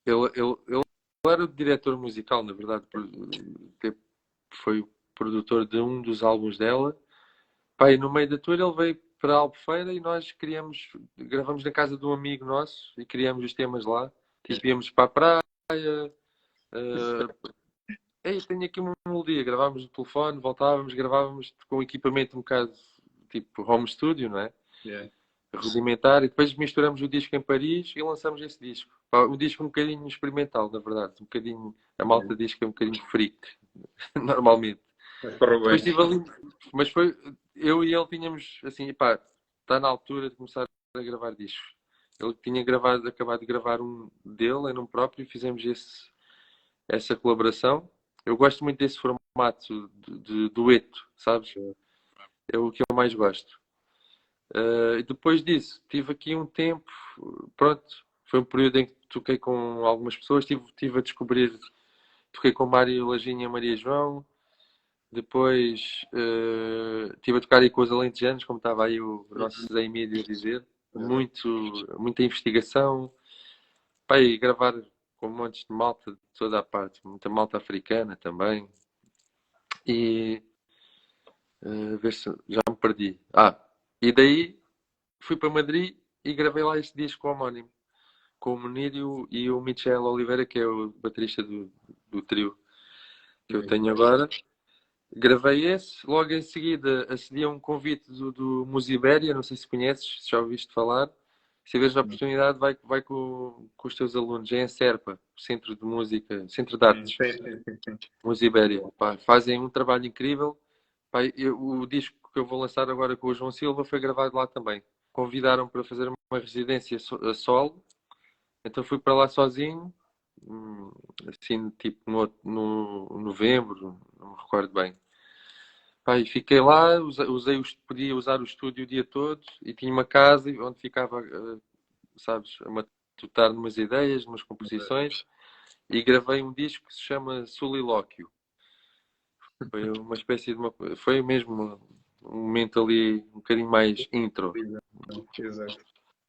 Ele era o diretor musical, na verdade. Foi o produtor de um dos álbuns dela. Pai, no meio da tour ele veio para a Albufeira e nós gravamos na casa de um amigo nosso e criamos os temas lá. Tipo, íamos para a praia. Tenho aqui uma melodia. Gravámos no telefone, voltávamos, gravávamos com equipamento um bocado tipo home studio, não é? Yeah. Rudimentar. E depois misturamos o disco em Paris e lançamos esse disco. Um disco um bocadinho experimental, na verdade. Um bocadinho, a malta diz que é um bocadinho freak, normalmente. Depois estive ali, mas foi, eu e ele tínhamos assim, pá, está na altura de começar a gravar discos. Ele tinha acabado de gravar um dele, em nome próprio, e fizemos essa colaboração. Eu gosto muito desse formato de dueto, sabes? É o que eu mais gosto. E depois disso, tive aqui um tempo, pronto, foi um período em que toquei com algumas pessoas, tive a descobrir, toquei com Mário Lajinha e Maria João. Depois estive a tocar aí com os alentejanos, como estava aí o nosso Zé Emílio a dizer. Muita investigação. Pá, e gravar com montes de malta de toda a parte. Muita malta africana também. E ver se já me perdi. E daí fui para Madrid e gravei lá este disco homónimo. Com o Monírio e o Michel Oliveira, que é o baterista do trio que eu tenho agora. Gravei esse, logo em seguida acedi a um convite do Musibéria, não sei se conheces, se já ouviste falar. Se tiveres a oportunidade, vai com os teus alunos, é em Serpa, Centro de Música, Centro de Artes, Musibéria. Pá, fazem um trabalho incrível. Pá, o disco que eu vou lançar agora com o João Silva foi gravado lá também. Convidaram para fazer uma residência a solo, então fui para lá sozinho, assim, tipo no novembro, não me recordo bem. Pá, e fiquei lá, podia usar o estúdio o dia todo e tinha uma casa onde ficava, sabes, a matutar umas ideias, umas composições e gravei um disco que se chama Solilóquio. Foi uma espécie de foi mesmo um momento ali um bocadinho mais intro.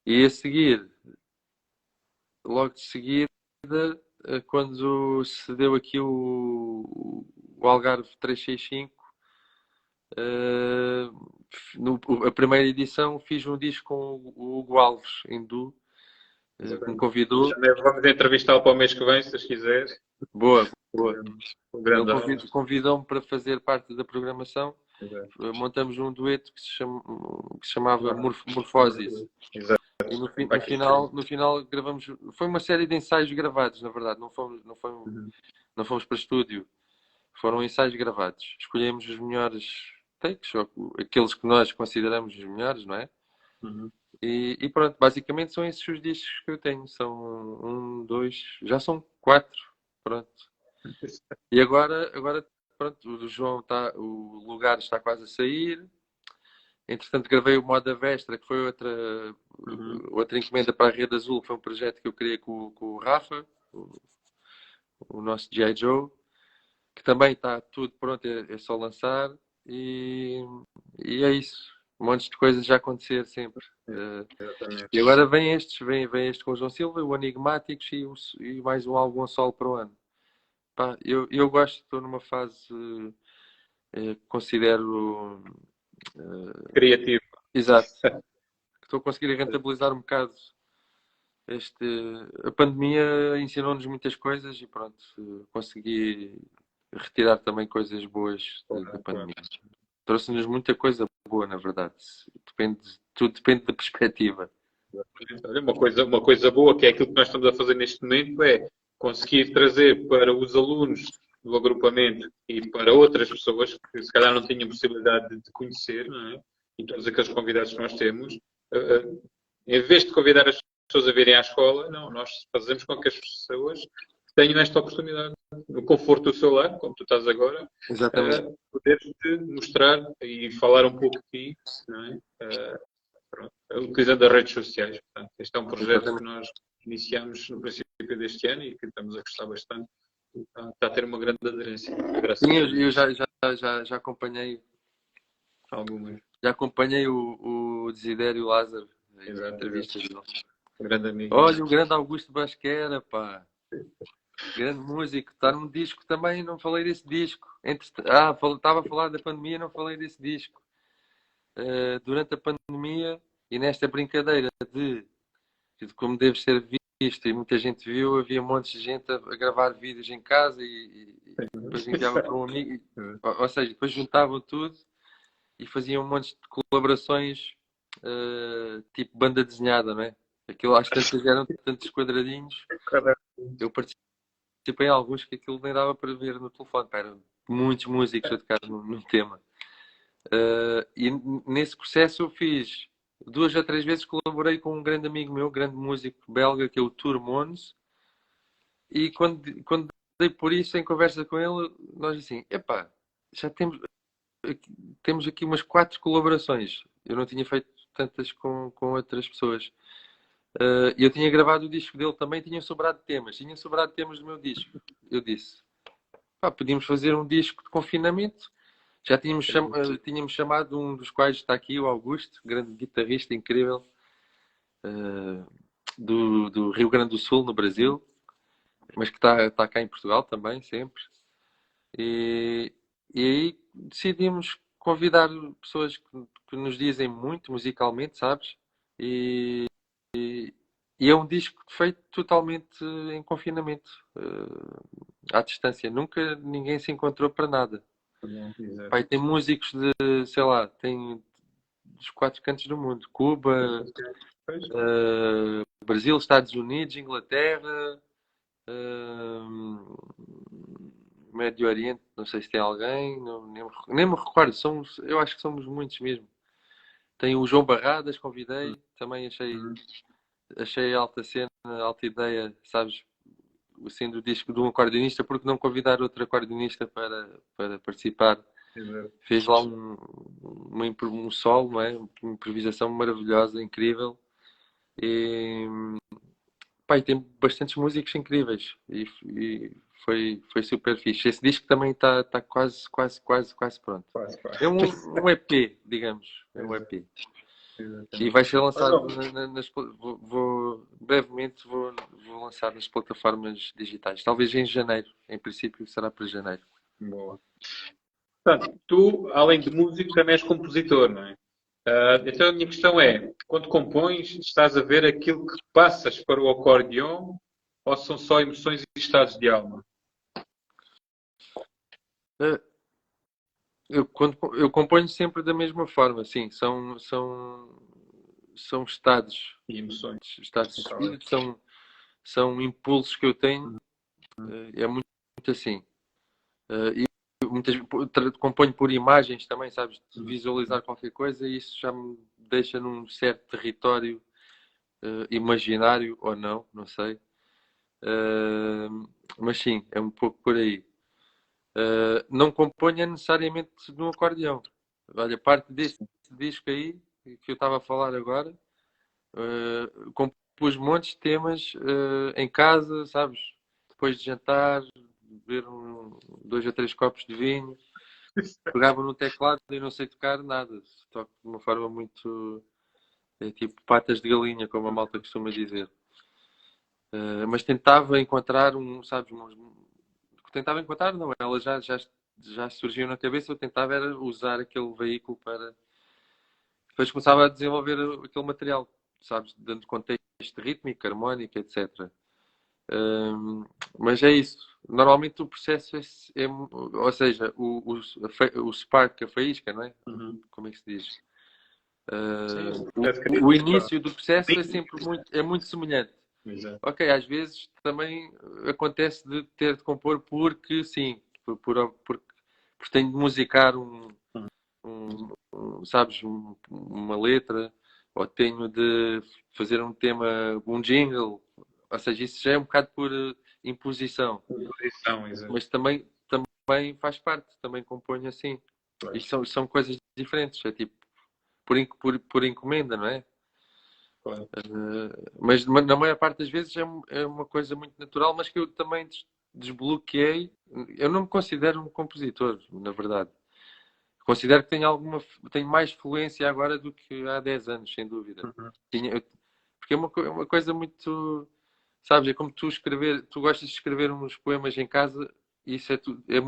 E a seguir, logo de seguida, quando se deu aqui o Algarve 365, a primeira edição fiz um disco com o Hugo Alves, hindu, que me convidou. Vamos entrevistá-lo para o mês que vem, se quiseres. Boa, boa. Um grande Ele convidou-me para fazer parte da programação. Exato. Montamos um dueto que se chamava Morfoses. Exato. E no final gravamos. Foi uma série de ensaios gravados, na verdade. Não fomos para estúdio. Foram ensaios gravados. Escolhemos os melhores takes, ou aqueles que nós consideramos os melhores, não é? Uhum. E pronto, basicamente são esses os discos que eu tenho. São 1, 2, já são 4. Pronto. E agora pronto, o João o lugar está quase a sair. Entretanto, gravei o Moda Vestra, que foi outra encomenda para a Rede Azul. Foi um projeto que eu criei com o Rafa, o nosso G.I. Joe, que também está tudo pronto, é só lançar. E é isso. Montes de coisas já a acontecer sempre. E agora vem este com o João Silva, o Enigmáticos e mais um álbum solo para o ano. Pá, eu gosto, estou numa fase que considero criativo. Exato. Estou a conseguir rentabilizar um bocado a pandemia ensinou-nos muitas coisas e pronto, consegui retirar também coisas boas da pandemia. Trouxe-nos muita coisa boa, na verdade. Tudo depende da perspectiva. Olha, uma coisa boa, que é aquilo que nós estamos a fazer neste momento, é conseguir trazer para os alunos do agrupamento e para outras pessoas que se calhar não tinham possibilidade de conhecer, não é? E todos aqueles convidados que nós temos, em vez de convidar as pessoas a virem à escola, não, nós fazemos com que as pessoas tenham esta oportunidade, no conforto do seu lar, como tu estás agora, poder-te mostrar e falar um pouco de ti, não é? Utilizando as redes sociais. Portanto, este é um projeto que nós iniciamos no princípio deste ano e que estamos a gostar bastante. Está a ter uma grande aderência. Sim, eu já acompanhei algumas. Já acompanhei o Desidério Lázaro em entrevistas dele. Grande amigo. Olha, o grande Augusto Basquera, pá. Grande músico. Está num disco também, não falei desse disco. Estava a falar da pandemia, não falei desse disco. Durante a pandemia e nesta brincadeira de como deve ser visto e muita gente viu, havia montes de gente a gravar vídeos em casa e depois enviava para um amigo. Ou seja, depois juntavam tudo e faziam um monte de colaborações tipo banda desenhada, não é? Aquilo às tantas eram tantos quadradinhos. Eu participei em alguns que aquilo nem dava para ver no telefone. Eram muitos músicos a tocar num tema. E nesse processo eu fiz 2 ou 3 vezes, colaborei com um grande amigo meu, grande músico belga, que é o Tour Mons. E quando dei por isso em conversa com ele, nós assim, epá, já temos aqui umas 4 colaborações. Eu não tinha feito tantas com outras pessoas. E eu tinha gravado o disco dele também, tinha sobrado temas do meu disco. Eu disse, pá, podíamos fazer um disco de confinamento. Já tínhamos chamado um dos quais está aqui, o Augusto, grande guitarrista incrível, do Rio Grande do Sul, no Brasil, mas que está cá em Portugal também, sempre. E aí decidimos convidar pessoas que nos dizem muito musicalmente, sabes? E é um disco feito totalmente em confinamento, à distância. Nunca ninguém se encontrou para nada. Pai, tem músicos de, sei lá, tem dos 4 cantos do mundo. Cuba, Brasil, Estados Unidos, Inglaterra, Médio Oriente, não sei se tem alguém, nem me recordo, eu acho que somos muitos mesmo. Tem o João Barradas, convidei, também achei alta cena, alta ideia, sabes, sendo o disco de um acordeonista, porque não convidar outro acordeonista para participar. Fez lá um solo, não é? Uma improvisação maravilhosa, incrível. E tem bastantes músicos incríveis e foi super fixe. Esse disco também está quase pronto. É um EP, digamos. É um EP. E vai ser lançado brevemente vou lançar nas plataformas digitais. Talvez em janeiro. Em princípio será para janeiro. Boa. Portanto, tu, além de músico, também és compositor, não é? Então a minha questão é, quando compões, estás a ver aquilo que passas para o acordeão ou são só emoções e estados de alma? Eh, eu componho sempre da mesma forma, sim. São estados, E emoções. estados de Tá bem. espírito, são impulsos que eu tenho. É muito assim. E componho por imagens também, sabes? De visualizar qualquer coisa e isso já me deixa num certo território imaginário ou não, não sei. Mas sim, é um pouco por aí. Não componha necessariamente no acordeão. Olha, parte desse disco aí que eu estava a falar agora, compus montes de temas em casa, sabes? Depois de jantar, beber dois ou três copos de vinho, pegava no teclado e não sei tocar nada. Toco de uma forma muito tipo patas de galinha, como a malta costuma dizer. Mas tentava encontrar sabes, tentava encontrar, não, ela já surgiu na cabeça, eu tentava era usar aquele veículo para. Depois começava a desenvolver aquele material, sabes, dando contexto rítmico, harmónico, etc. Mas é isso. Normalmente o processo ou seja, o spark, a faísca, não é? Uhum. Como é que se diz? Sim, O início do processo é sempre muito semelhante. Exato. Ok, às vezes também acontece de ter de compor porque sim, porque tenho de musicar sabes, uma letra, ou tenho de fazer um tema, um jingle, ou seja, isso já é um bocado por imposição, Posição, exato. mas também faz parte, também componho assim. Isto são coisas diferentes, é tipo por encomenda, não é? Claro. Mas na maior parte das vezes é uma coisa muito natural, mas que eu também desbloqueei. Eu não me considero um compositor, na verdade. Considero que tenho mais fluência agora do que há 10 anos, sem dúvida. Uhum. Porque é uma coisa muito, sabes, é como tu gostas de escrever uns poemas em casa, e isso é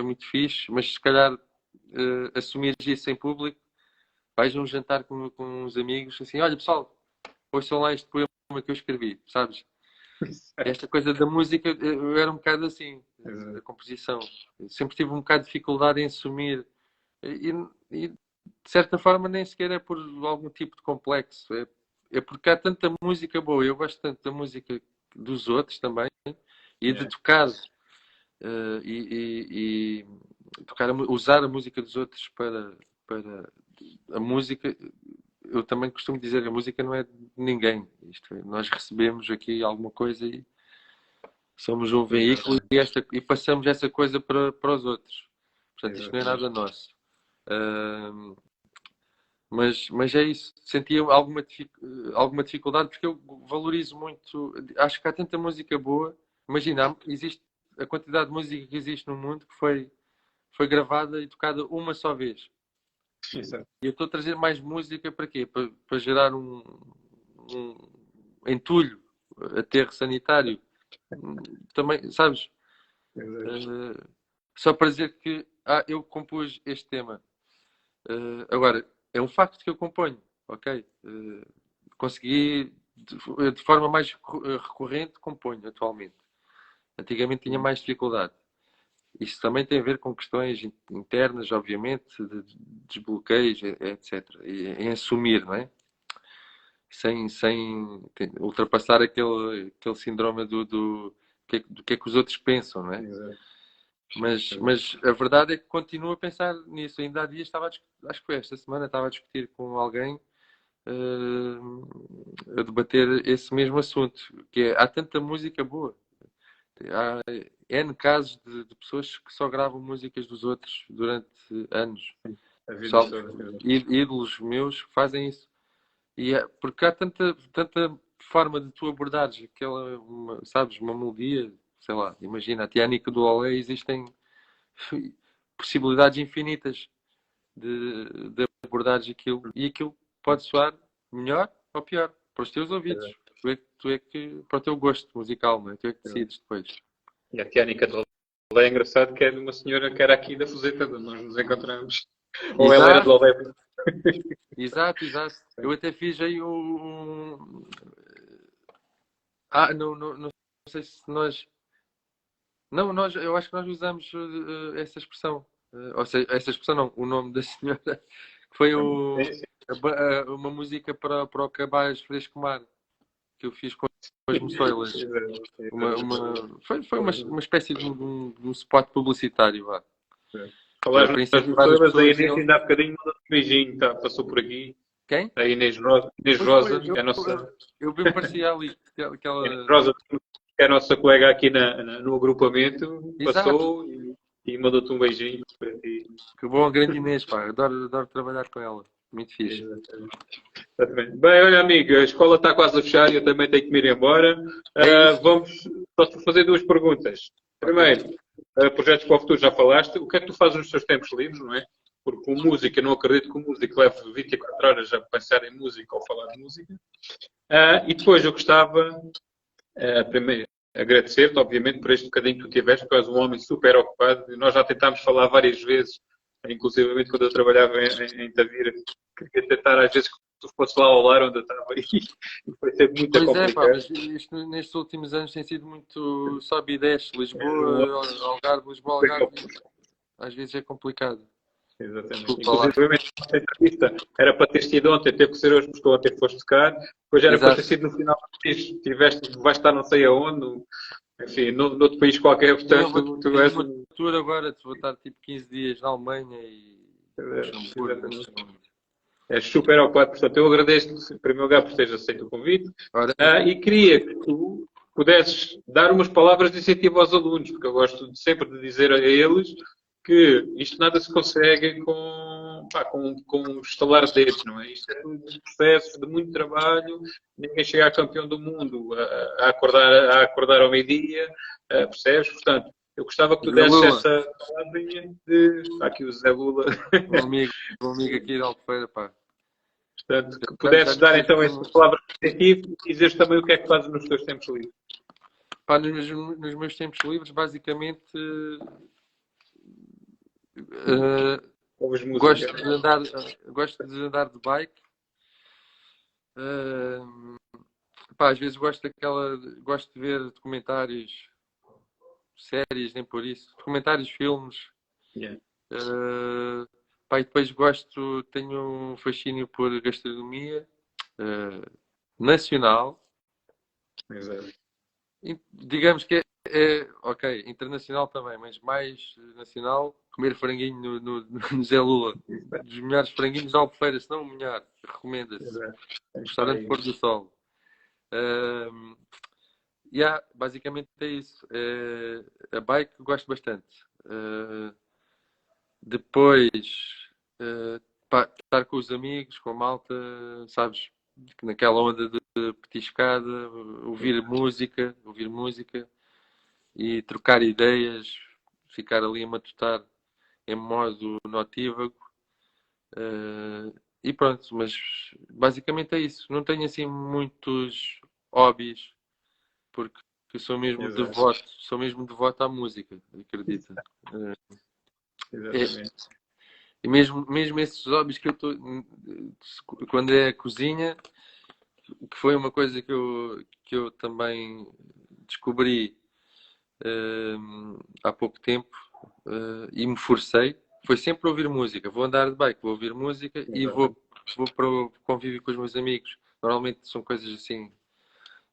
muito fixe, mas se calhar assumires isso em público, vais a um jantar com uns amigos, assim, olha pessoal, ouçam lá este poema que eu escrevi, sabes? Esta coisa da música, eu era um bocado assim, da Exato. composição. Eu sempre tive um bocado de dificuldade em assumir. E, de certa forma nem sequer é por algum tipo de complexo. É porque há tanta música boa. Eu gosto tanto da música dos outros também. E de Yeah. tocar. Tocar usar a música dos outros para a música. Eu também costumo dizer que a música não é de ninguém. Nós recebemos aqui alguma coisa e somos um veículo e passamos essa coisa para os outros. Portanto, isto não é nada nosso. Uh, mas é isso. Sentia alguma dificuldade porque eu valorizo muito. Acho que há tanta música boa. Imagina, existe a quantidade de música que existe no mundo que foi gravada e tocada uma só vez. Exato. E eu estou a trazer mais música para quê? Para gerar um entulho, aterro sanitário. Também, sabes? Exato. Só para dizer que eu compus este tema. Agora, é um facto que eu componho, ok? Consegui, de forma mais recorrente, componho atualmente. Antigamente tinha mais dificuldade. Isso também tem a ver com questões internas, obviamente, de desbloqueios, etc. Em assumir, não é? Sem ultrapassar aquele síndrome do que é que os outros pensam, não é? Exato. Mas a verdade é que continuo a pensar nisso. Ainda há dias acho que foi esta semana, estava a discutir com alguém a debater esse mesmo assunto, que é, há tanta música boa. Há N casos de pessoas que só gravam músicas dos outros durante anos. A vida Pessoal, toda. ídolos meus que fazem isso. Porque há tanta forma de tu abordares sabes, uma melodia, sei lá, imagina, a Tiânica do Olé, existem possibilidades infinitas de abordares aquilo e aquilo pode soar melhor ou pior para os teus ouvidos. Exato. Tu é que para o teu gosto musical, não é? Tu é que Exato. decides depois. E a Tiânica de Lolé é engraçado que é de uma senhora que era aqui da Fuseta, onde nós nos encontramos. Ou ela era de Exato, Lolé. Exato, exato. Eu até fiz aí não sei se nós. Não, eu acho que nós usamos essa expressão. Ou seja, essa expressão não, o nome da senhora, que foi uma música para o Cabaz Fresco-Mar, que eu fiz com as moçoilas. Foi uma espécie de um spot publicitário, vá. Que a Falar nas princípio várias moçoilas, a pessoas Inês iam. ainda há bocadinho mandou um beijinho, tá, passou por aqui. Quem? A Inês Rosa, Inês Pois Rosa, foi, é a nossa, eu bem parecia ali. Inês Aquela... Rosa, que é a nossa colega aqui no agrupamento, Exato. passou e mandou-te um beijinho. Que bom, grande Inês, pá. Adoro trabalhar com ela. Muito fixe. Exatamente. Bem, olha, amigo, a escola está quase a fechar e eu também tenho que me ir embora. É isso. Vamos só te fazer duas perguntas. Primeiro, projetos para o futuro, já falaste. O que é que tu fazes nos teus tempos livres, não é? Porque com música, não acredito que o músico leve 24 horas a pensar em música ou falar de música. E depois eu gostava, primeiro, agradecer-te, obviamente, por este bocadinho que tu tiveste, porque és um homem super ocupado. Nós já tentámos falar várias vezes, inclusivamente quando eu trabalhava em Tavira, queria tentar às vezes que tu fosse lá ao lar onde eu estava e foi sempre muito Pois é, pá, complicado. mas isto nestes últimos anos tem sido muito sobe e desce. Lisboa, Algarve, Lisboa, Algarve. Às vezes é complicado. Exatamente. Desculpa lá. Inclusive, a entrevista era para ter sido ontem, teve que ser hoje, porque tu ontem foste tocar. Depois era para ter Exato. sido no final do mês. Tiveste, vais estar não sei aonde, enfim, noutro país qualquer. Portanto, tu és uma tour agora, vou estar tipo 15 dias na Alemanha e Luxemburgo. és super ocupado. Portanto, eu agradeço-te, em primeiro lugar, por teres aceito o convite. Ora, E queria que tu pudesses dar umas palavras de incentivo aos alunos, porque eu gosto sempre de dizer a eles que isto nada se consegue com um estalar de dedos, não é? Isto é um processo de muito trabalho, ninguém chega a campeão do mundo a acordar ao meio-dia, percebes? Portanto, eu gostava que tu Zé desses Lula, essa palavrinha de... Aqui o Zé Lula. um amigo aqui de Albufeira, pá. Portanto, que Já pudesses dar disse então essa palavra de incentivo e dizeres também o que é que fazes nos teus tempos livres. pá, nos meus tempos livres, basicamente, Ouves música. gosto de andar de bike. Pá, às vezes gosto de ver documentários, séries, nem por isso. Documentários, filmes. Yeah. Pá, e depois tenho um fascínio por gastronomia nacional. Exato. Digamos que ok, internacional também, mas mais nacional, comer franguinho no Zé Lula. Dos melhores franguinhos de Albufeira, se não o melhor, recomenda-se. Restaurante Pôr do Sol. Basicamente é isso. A bike gosto bastante. Depois, estar com os amigos, com a malta, sabes? Naquela onda de petiscada, ouvir música e trocar ideias, ficar ali a matutar em modo notívago. E pronto, mas basicamente é isso. Não tenho assim muitos hobbies, porque sou mesmo devoto à música, acredita. Exatamente. E mesmo esses hobbies que eu estou. Quando é a cozinha, que foi uma coisa que eu também descobri há pouco tempo e me forcei, foi sempre ouvir música. Vou andar de bike, vou ouvir música e vou para o convívio com os meus amigos. Normalmente são coisas assim,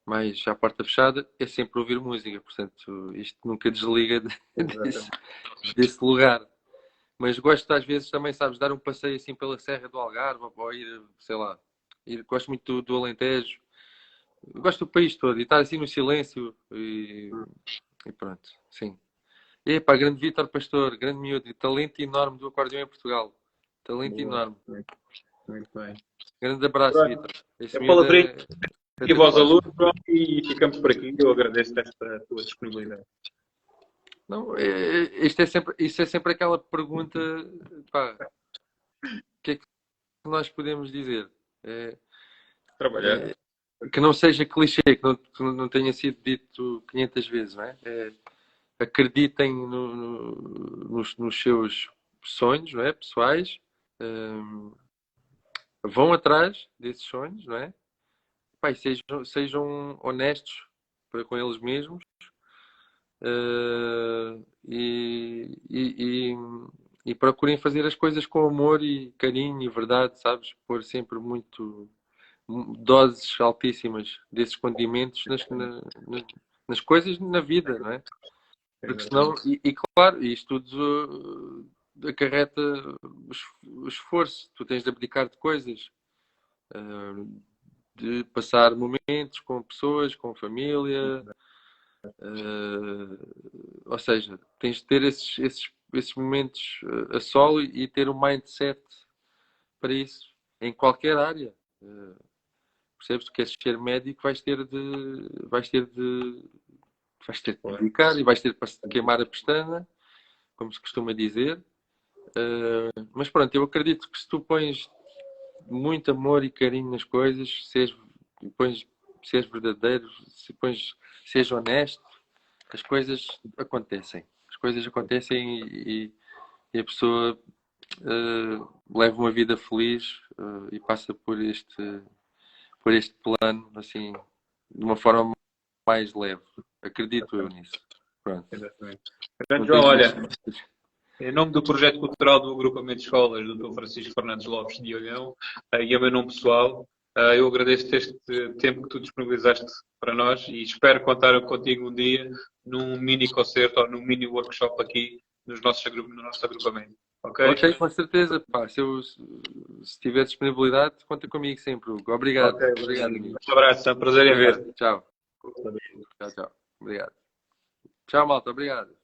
mais à porta fechada, é sempre ouvir música. Portanto, isto nunca desliga desse lugar. Mas gosto às vezes também, sabes, dar um passeio assim pela Serra do Algarve ou ir, sei lá, gosto muito do Alentejo. Gosto do país todo e estar assim no silêncio e pronto, sim. E pá, grande Vítor Pastor, grande miúdo, talento enorme do acordeão em Portugal. Talento enorme. Muito bem. Grande abraço, Vítor. Esse Eu miúdo palavrinho e aos espetacular. alunos e ficamos por aqui. Eu agradeço esta tua disponibilidade. Não, isso é sempre aquela pergunta, pá, o que é que nós podemos dizer? Trabalhar. Que não seja clichê, que não tenha sido dito 500 vezes, não é? Acreditem nos seus sonhos, não é? Pessoais. vão atrás desses sonhos, não é? Pá, e sejam honestos com eles mesmos. E procurem fazer as coisas com amor e carinho e verdade, sabes? Pôr sempre doses altíssimas desses condimentos nas coisas na vida, não é? Porque senão, e claro, isto tudo acarreta esforço. Tu tens de abdicar de coisas, de passar momentos com pessoas, com família. Ou seja, tens de ter esses momentos a solo e ter um mindset para isso em qualquer área. Percebes? Tu queres ser médico, vais ter de dedicar e vais ter de queimar a pestana, como se costuma dizer. Mas pronto, eu acredito que se tu pões muito amor e carinho nas coisas, se és verdadeiro, se és honesto, as coisas acontecem. As coisas acontecem e a pessoa leva uma vida feliz e passa por este plano assim de uma forma mais leve. Acredito eu nisso. Pronto. Exatamente. Portanto, João, olha, em nome do projeto cultural do Agrupamento de Escolas do Dr. Francisco Fernandes Lopes de Olhão e a meu nome pessoal, eu agradeço este tempo que tu disponibilizaste para nós e espero contar contigo um dia num mini concerto ou num mini workshop aqui no nosso agrupamento. Ok? Ok, com certeza. Pá, se tiver disponibilidade, conta comigo sempre, Hugo. Obrigado. Okay. Obrigado, amigo. Um abraço, é um prazer em ver. Tchau. Tchau, tchau. Obrigado. Tchau, malta. Obrigado.